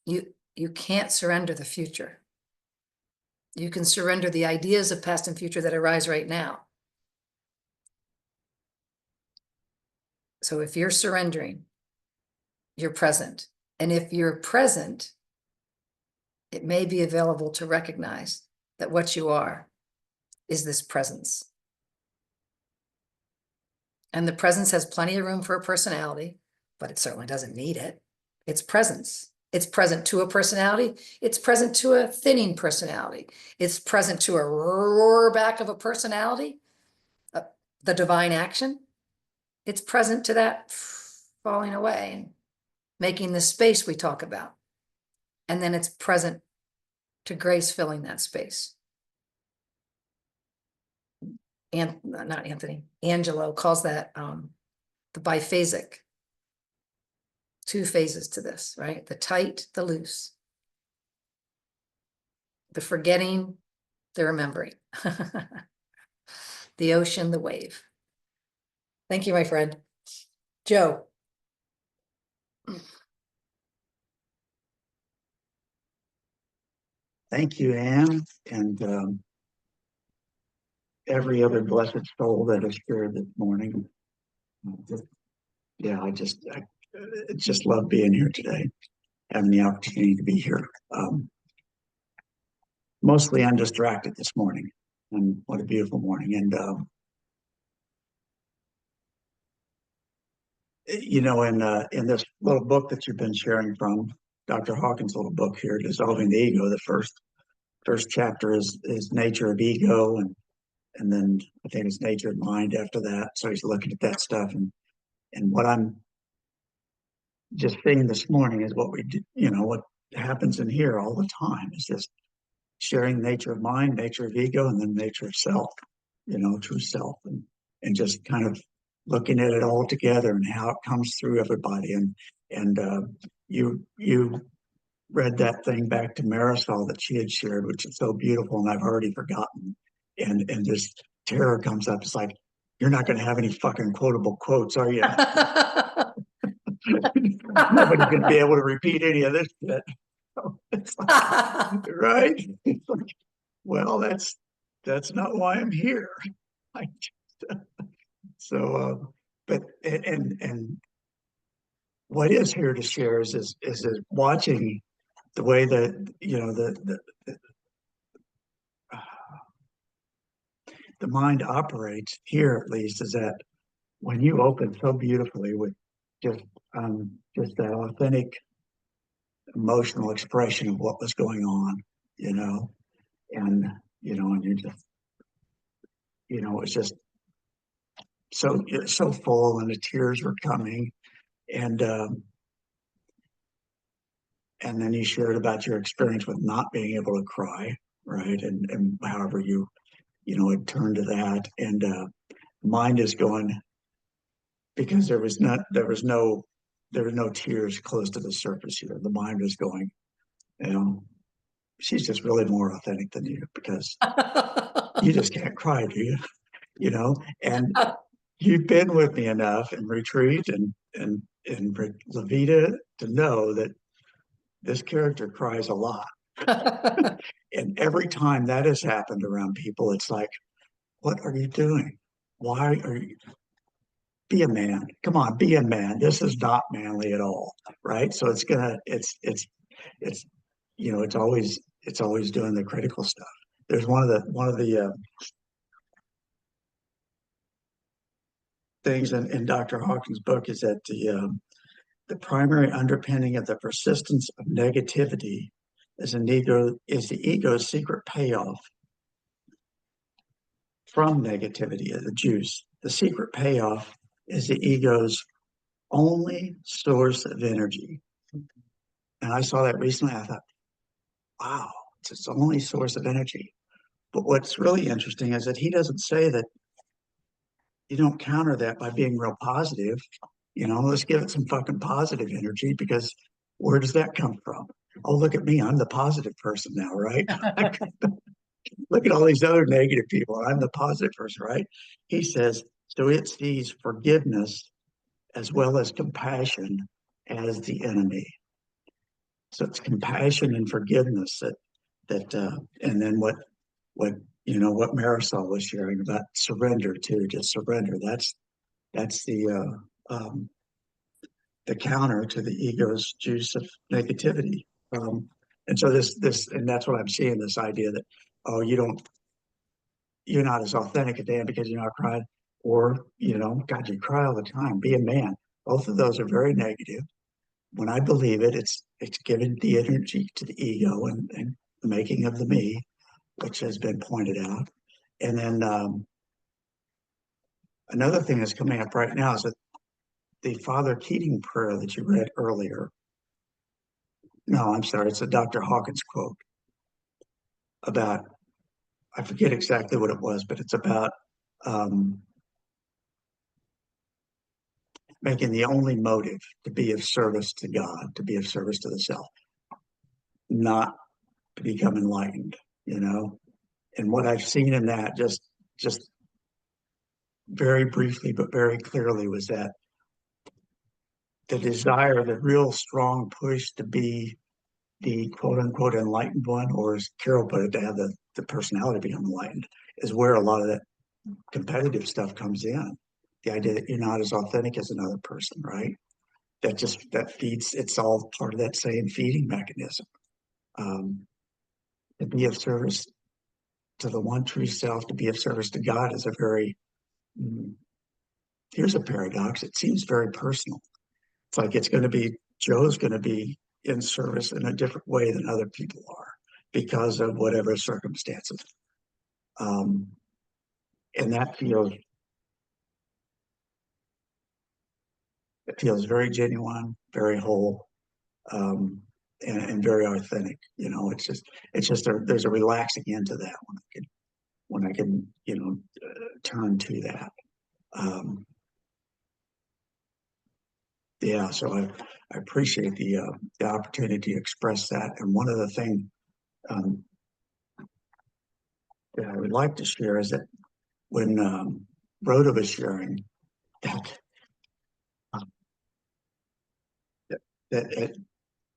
You can't surrender the future. You can surrender the ideas of past and future that arise right now. So if you're surrendering, you're present. And if you're present, it may be available to recognize that what you are is this presence. And the presence has plenty of room for a personality, but it certainly doesn't need it. It's presence. It's present to a personality. It's present to a thinning personality. It's present to a roar back of a personality, the divine action. It's present to that falling away and making the space we talk about. And then it's present to grace filling that space. And not Anthony, Angelo calls that the biphasic. 2 phases to this, right? The tight, the loose. The forgetting, the remembering. The ocean, the wave. Thank you, my friend. Joe. Thank you, Anne, and every other blessed soul that has shared this morning. Yeah, I just love being here today, having the opportunity to be here. Mostly undistracted this morning, and what a beautiful morning. And you know, in this little book that you've been sharing from Dr. Hawkins' little book here, Dissolving the Ego, the first chapter is nature of ego, and then I think it's nature of mind after that. So he's looking at that stuff, and what I'm just seeing this morning is what we do, you know, what happens in here all the time is just sharing nature of mind, nature of ego, and then nature of self, you know, true self, and just kind of looking at it all together and how it comes through everybody. And you read that thing back to Marisol that she had shared, which is so beautiful, and I've already forgotten. And this terror comes up. It's like, you're not going to have any fucking quotable quotes, are you? Nobody's going to be able to repeat any of this shit. It's like, right? It's like, well, that's not why I'm here. I just, but what is here to share is watching the way that, you know, the mind operates here, at least, is that when you open so beautifully with just that authentic emotional expression of what was going on, you know, and you just, you know, it's just so full, and the tears were coming, and then you shared about your experience with not being able to cry, right, and however you know, it turned to that, and mind is going, because there was no tears close to the surface here. The mind was going, you know, she's just really more authentic than you, because you just can't cry, do you? You know, and you've been with me enough in retreat and La Vida to know that this character cries a lot. And every time that has happened around people, it's like, what are you doing? Why are you? Be a man. Come on, be a man. This is not manly at all, right? So it's you know, it's always doing the critical stuff. There's one of the things in Dr. Hawkins' book is that the primary underpinning of the persistence of negativity is the ego's secret payoff from negativity, the juice. The secret payoff is the ego's only source of energy. And I saw that recently. I thought, wow, it's its only source of energy. But what's really interesting is that he doesn't say that you don't counter that by being real positive. You know, let's give it some fucking positive energy, because where does that come from? Oh, look at me. I'm the positive person now, right? Look at all these other negative people. I'm the positive person, right? He says, so it sees forgiveness as well as compassion as the enemy. So it's compassion and forgiveness and then what you know, what Marisol was sharing about surrender too, just surrender. That's the counter to the ego's juice of negativity. And so and that's what I'm seeing, this idea that, oh, you're not as authentic a Dan because you're not crying, or, you know, God, you cry all the time. Be a man. Both of those are very negative. When I believe it, it's giving the energy to the ego and the making of the me, which has been pointed out. And then another thing that's coming up right now is that the Father Keating prayer that you read earlier. No, I'm sorry, it's a Dr. Hawkins quote about, I forget exactly what it was, but it's about making the only motive to be of service to God, to be of service to the self, not to become enlightened, you know? And what I've seen in that just very briefly, but very clearly, was that the desire, the real strong push to be the quote unquote enlightened one, or as Carol put it, to have the personality become enlightened, is where a lot of that competitive stuff comes in. The idea that you're not as authentic as another person, right? That feeds, it's all part of that same feeding mechanism. To be of service to the one true self, to be of service to God, is a very, here's a paradox, it seems very personal. It's like Joe's going to be in service in a different way than other people are because of whatever circumstances. And that feels very genuine, very whole, and very authentic. You know, there's a relaxing into that when I can turn to that. Yeah, so I appreciate the opportunity to express that. And one of the things that I would like to share is that when Rhoda was sharing that, that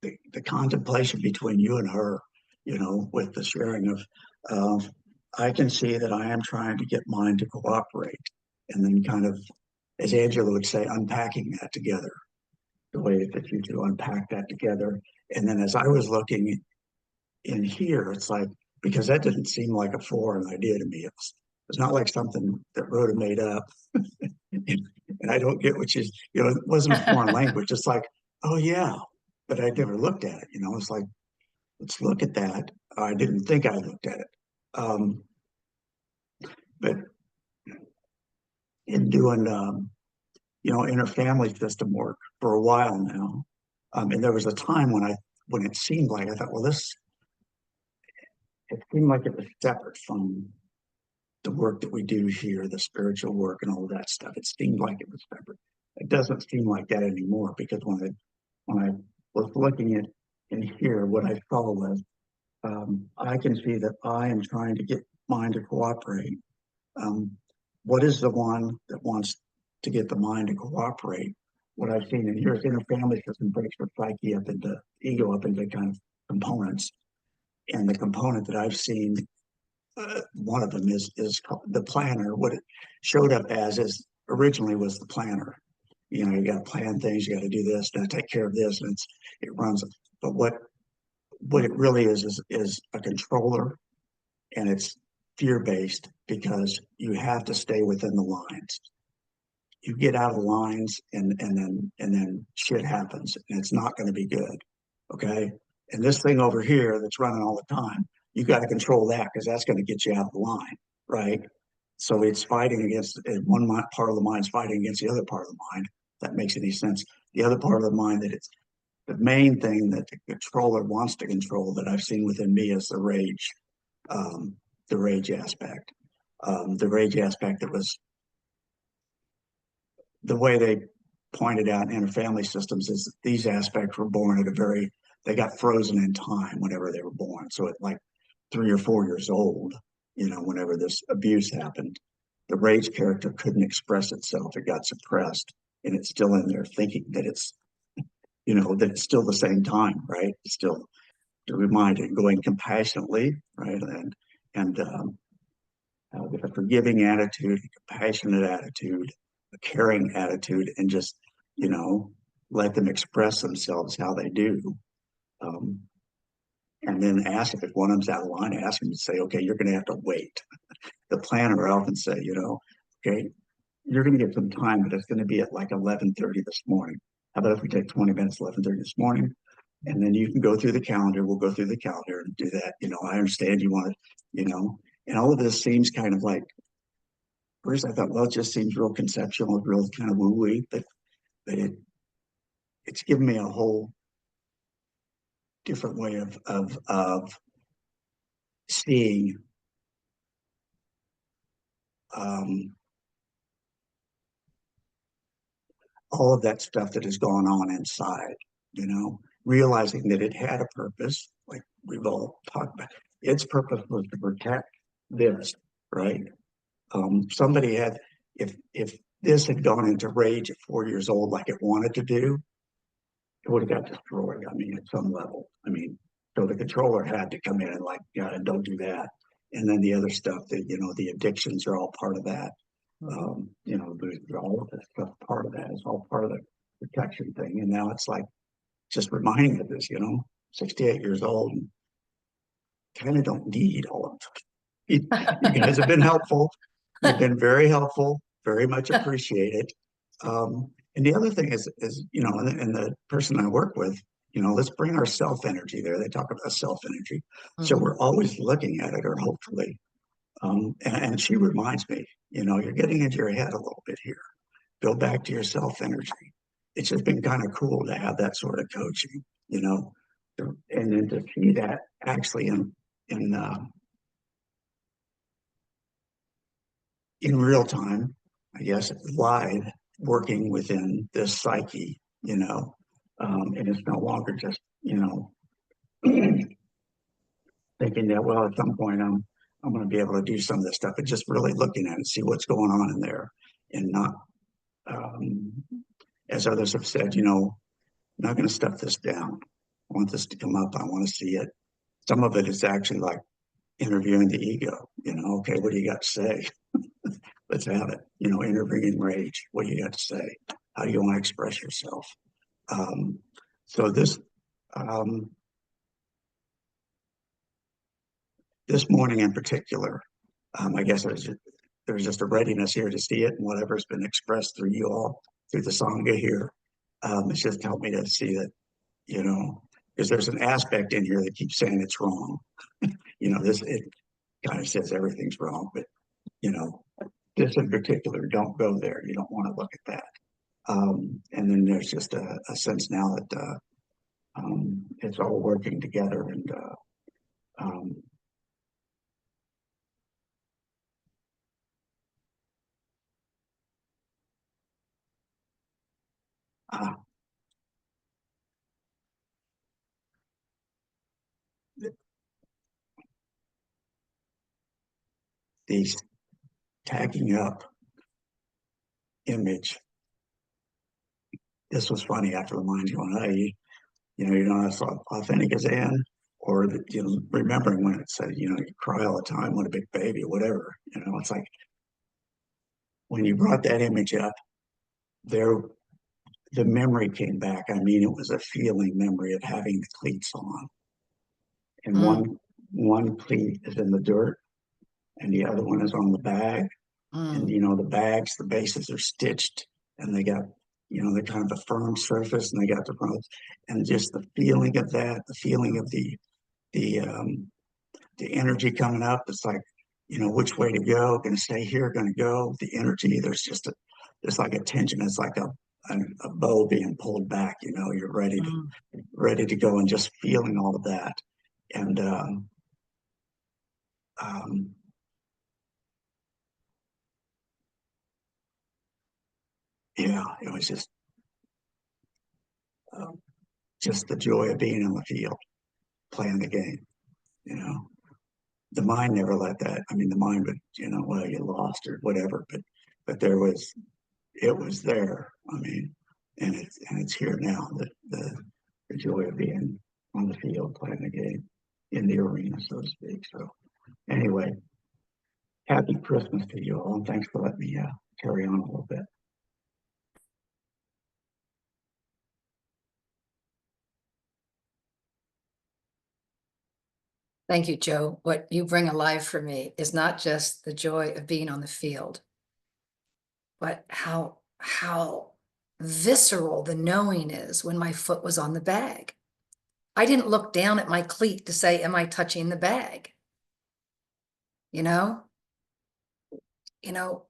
the contemplation between you and her, with the sharing of, I can see that I am trying to get mine to cooperate, and then kind of, as Angela would say, unpacking that together, the way that you two unpack that together. And then as I was looking in here, it's like, because that didn't seem like a foreign idea to me. It's not like something that Rhoda made up. And I don't get which is, it wasn't a foreign language. It's like, oh yeah, but I never looked at it. It's like, let's look at that. I didn't think I looked at it. But in doing, inner family system work for a while now, and there was a time when it seemed like, I thought, well, it seemed like it was separate from the work that we do here, the spiritual work and all of that stuff. It seemed like it was separate. It doesn't seem like that anymore, because when I was looking at in here, what I saw was, I can see that I am trying to get mine to cooperate. What is the one that wants to get the mind to cooperate? What I've seen in here is inner family system breaks the psyche up into ego, up into kind of components. And the component that I've seen, one of them is the planner. What it showed up as is originally was the planner. You got to plan things. You got to do this. Got to take care of this, and it runs. But what it really is a controller, and it's fear-based, because you have to stay within the lines. You get out of the lines, and then shit happens, and it's not going to be good. Okay. And this thing over here that's running all the time, you got to control that, because that's going to get you out of the line, right? So it's fighting against one part of the mind's fighting against the other part of the mind. If that makes any sense. The other part of the mind, that it's the main thing that the controller wants to control, that I've seen within me, is the rage aspect. The rage aspect that was the way they pointed out in inner family systems, is that these aspects were born at they got frozen in time whenever they were born. So at like 3 or 4 years old, whenever this abuse happened, the rage character couldn't express itself. It got suppressed, and it's still in there thinking that it's still the same time, right? It's still to remind it, going compassionately, right? And with a forgiving attitude, a compassionate attitude, a caring attitude, and just, let them express themselves how they do. And then ask if one of them's out of line, ask them to say, okay, you're going to have to wait. The planner will often say, okay, you're going to get some time, but it's going to be at like 11:30 this morning. How about if we take 20 minutes, 11:30 this morning? And then you can go through the calendar. We'll go through the calendar and do that. You know, I understand you want to, you know, and all of this seems kind of like, first I thought, well, it just seems real conceptual, real kind of woo-woo, but it's given me a whole different way of seeing all of that stuff that has gone on inside, you know, realizing that it had a purpose, like we've all talked about. Its purpose was to protect this, right? Somebody had, if this had gone into rage at 4 years old like it wanted to do, it would have got destroyed. I mean, at some level. I mean, so the controller had to come in and like, yeah, don't do that. And then the other stuff that, you know, the addictions are all part of that. You know, all of this stuff, part of that is all part of the protection thing. And now it's like just reminding of this, you know, 68 years old and kind of don't need all of it. You guys have been helpful. You've been very helpful, very much appreciated. And the other thing is, you know, and the person I work with, you know, let's bring our self energy there. They talk about self energy. So we're always looking at it, or hopefully. And she reminds me, you know, you're getting into your head a little bit here. Go back to your self energy. It's just been kind of cool to have that sort of coaching, you know, and then to see that actually in real time, I guess, live, working within this psyche, you know, and it's no longer just, you know, thinking that, well, at some point I'm going to be able to do some of this stuff, but just really looking at it, see what's going on in there, and not, as others have said, you know, I'm not going to stuff this down. I want this to come up. I want to see it. Some of it is actually like interviewing the ego. You know, okay, what do you got to say? Let's have it. You know, interviewing rage. What do you got to say? How do you want to express yourself? So this morning in particular, I guess there's just a readiness here to see it, and whatever's been expressed through you all, through the Sangha here, it's just helped me to see that, you know, because there's an aspect in here that keeps saying it's wrong. You know, it kind of says everything's wrong, but, you know, this in particular, don't go there. You don't want to look at that. And then there's just a sense now that it's all working together, and the tagging up image. This was funny after the mind going, hey, you know, you're not as authentic as Anne, or you know, remembering when it said, you know, you cry all the time, what a big baby, whatever. You know, it's like when you brought that image up, there, the memory came back. I mean, it was a feeling memory of having the cleats on, and one cleat is in the dirt, and the other one is on the bag. And you know, the bags, the bases are stitched, and they got, you know, they're kind of a firm surface, and they got the ropes, and just the feeling of that, the feeling of the energy coming up. It's like, you know, which way to go? Going to stay here? Going to go? The energy. There's like a tension. It's like a bow being pulled back. You know, you're ready to go, and just feeling all of that, and yeah, it was just the joy of being in the field, playing the game. You know, the mind never let that. I mean, the mind would, you know, well, you lost or whatever, but it was there. I mean, and it's here now. The joy of being on the field, playing the game, in the arena, so to speak. So anyway, happy Christmas to you all, and thanks for letting me carry on a little bit. Thank you, Joe. What you bring alive for me is not just the joy of being on the field, but how visceral the knowing is when my foot was on the bag. I didn't look down at my cleat to say, am I touching the bag? You know?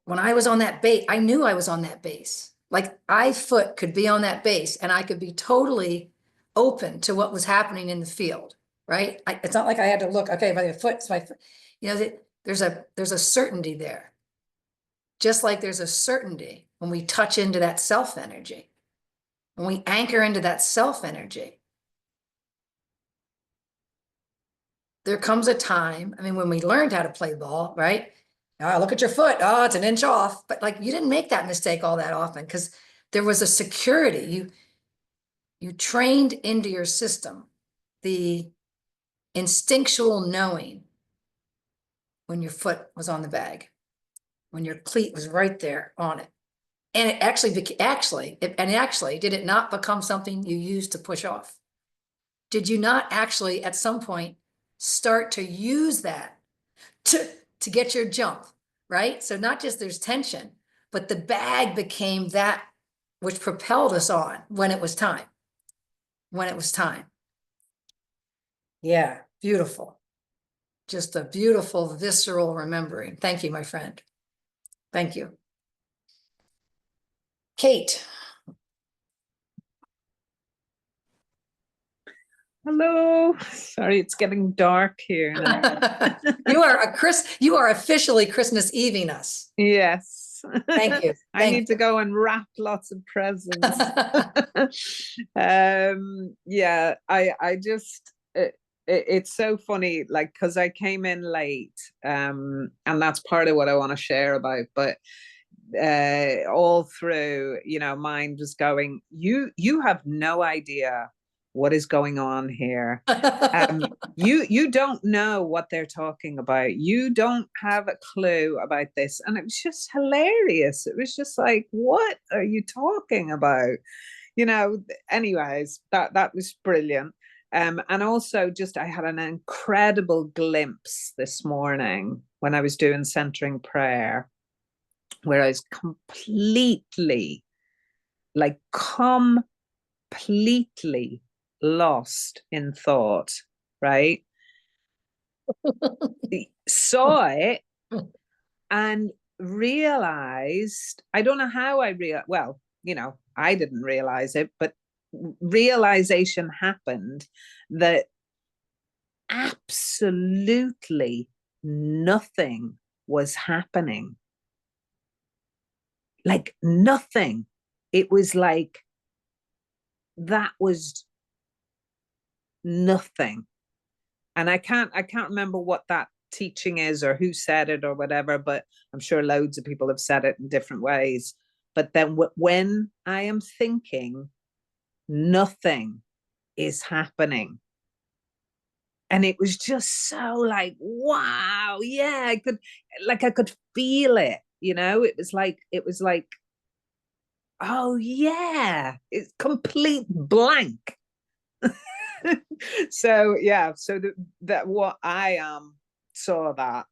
When I was on that base, I knew I was on that base. Like foot could be on that base and I could be totally open to what was happening in the field, right? It's not like I had to look, okay, my foot, it's my foot. There's a certainty there. Just like there's a certainty when we touch into that self energy, when we anchor into that self energy. There comes a time, when we learned how to play ball, right? Oh, look at your foot. Oh, it's an inch off. But like you didn't make that mistake all that often because there was a security. You trained into your system the instinctual knowing when your foot was on the bag, when your cleat was right there on it. And it actually did it not become something you used to push off? Did you not actually at some point start to use that to get your jump, right? So not just there's tension, but the bag became that which propelled us on when it was time. Yeah, beautiful. Just a beautiful, visceral remembering. Thank you, my friend. Thank you. Kate. Hello. Sorry, it's getting dark here now. You are officially Christmas Eving us. Yes. Thank you. I need to go and wrap lots of presents. Yeah, I just it's so funny, like, because I came in late, and that's part of what I want to share about, but all through, mind was going, you have no idea what is going on here. You don't know what they're talking about. You don't have a clue about this. And it was just hilarious. It was just like, what are you talking about? Anyways, that was brilliant. And also just I had an incredible glimpse this morning when I was doing centering prayer, where I was completely lost in thought, right? Saw it and realized, I don't know how I I didn't realize it, but realization happened that absolutely nothing was happening. Like nothing. It was like that was nothing. And I can't remember what that teaching is or who said it or whatever, but I'm sure loads of people have said it in different ways. But then when I am thinking, nothing is happening. And it was just so like, wow, yeah, I could feel it, it was like, oh yeah, it's complete blank. So yeah, so that what I saw that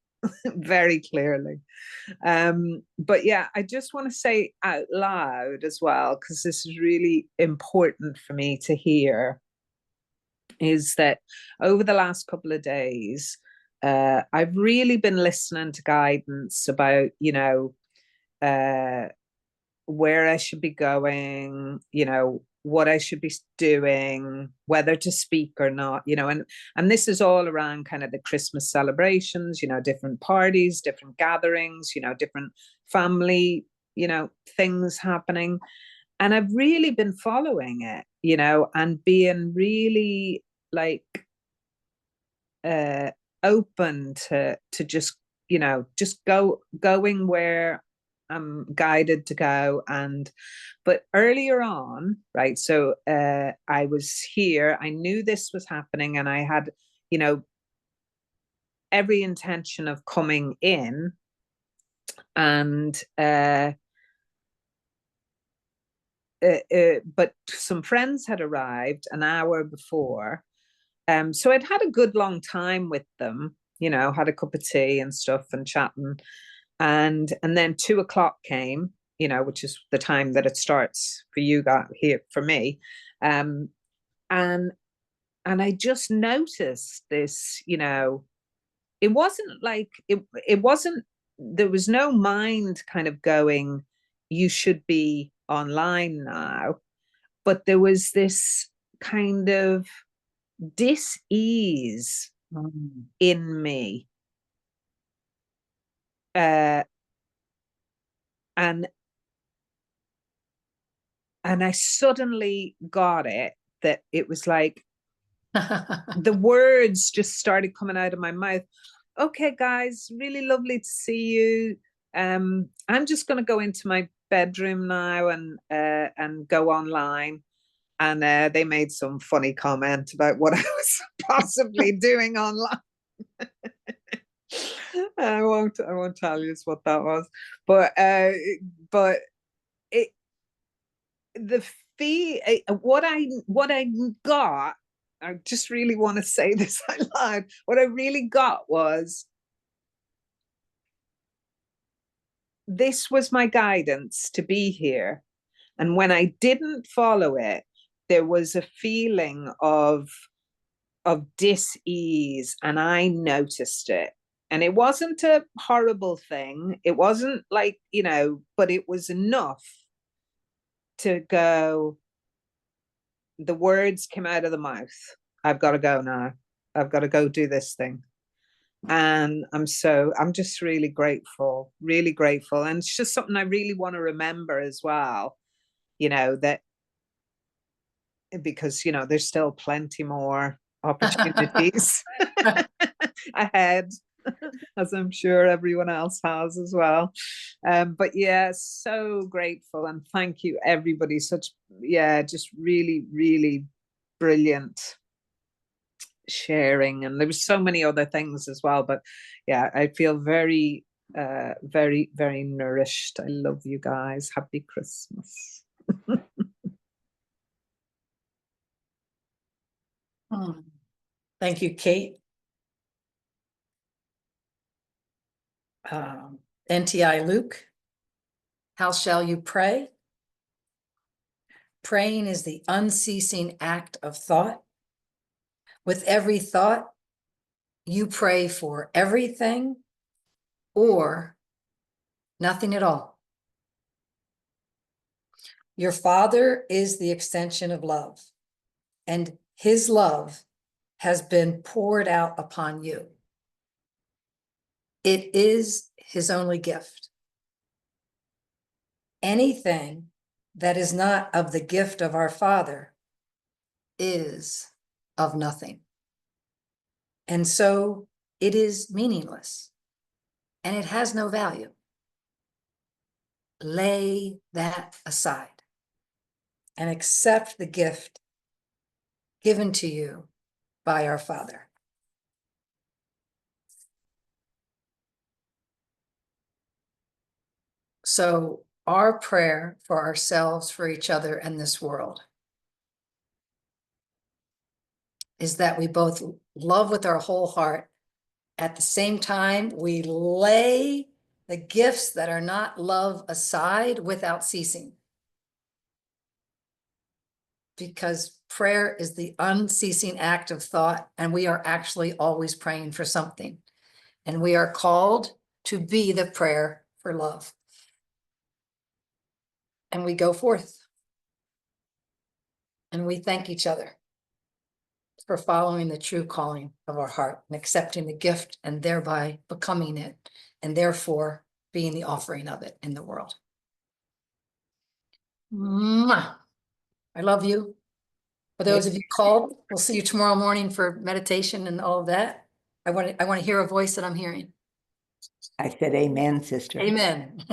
very clearly. But yeah, I just want to say out loud as well, because this is really important for me to hear, is that over the last couple of days, I've really been listening to guidance about, where I should be going, what I should be doing, whether to speak or not, and this is all around kind of the Christmas celebrations, different parties, different gatherings, different family, things happening. And I've really been following it, and being really like open to just, just going where I'm guided to go. But earlier on, right, so I was here, I knew this was happening, and I had, every intention of coming in, and but some friends had arrived an hour before, so I'd had a good long time with them, had a cup of tea and stuff and chatting, and then 2:00 came, which is the time that it starts for you guys here, for me, and And I just noticed this, you know, it wasn't like it wasn't, there was no mind kind of going, you should be online now, but there was this kind of dis-ease in me. And I suddenly got it, that it was like the words just started coming out of my mouth. Okay, guys, really lovely to see you. I'm just going to go into my bedroom now and go online. And they made some funny comment about what I was possibly doing online. I won't tell you what that was, but it, the fee, what I got, I just really want to say this out loud. What I really got was, this was my guidance to be here. And when I didn't follow it, there was a feeling of dis-ease, and I noticed it. And it wasn't a horrible thing. It wasn't like, you know, but it was enough to go, the words came out of the mouth. I've got to go now. I've got to go do this thing. And I'm just really grateful. And it's just something I really want to remember as well, you know, that, because, you know, there's still plenty more opportunities ahead, as I'm sure everyone else has as well. But yeah, so grateful, and thank you everybody. Just really, really brilliant sharing. And there was so many other things as well, but yeah, I feel very, very, very nourished. I love you guys. Happy Christmas. Thank you, Kate. NTI Luke, how shall you pray? Praying is the unceasing act of thought. With every thought, you pray for everything or nothing at all. Your Father is the extension of love, and his love has been poured out upon you. It is his only gift. Anything that is not of the gift of our Father is of nothing. And so it is meaningless, and it has no value. Lay that aside and accept the gift given to you by our Father. So our prayer for ourselves, for each other, and this world is that we both love with our whole heart. At the same time, we lay the gifts that are not love aside without ceasing. Because prayer is the unceasing act of thought, and we are actually always praying for something. And we are called to be the prayer for love. And we go forth. And we thank each other for following the true calling of our heart and accepting the gift and thereby becoming it, and therefore being the offering of it in the world. Mwah. I love you. For those of you called, we'll see you tomorrow morning for meditation and all of that. I want to hear a voice that I'm hearing. I said amen, sister. Amen.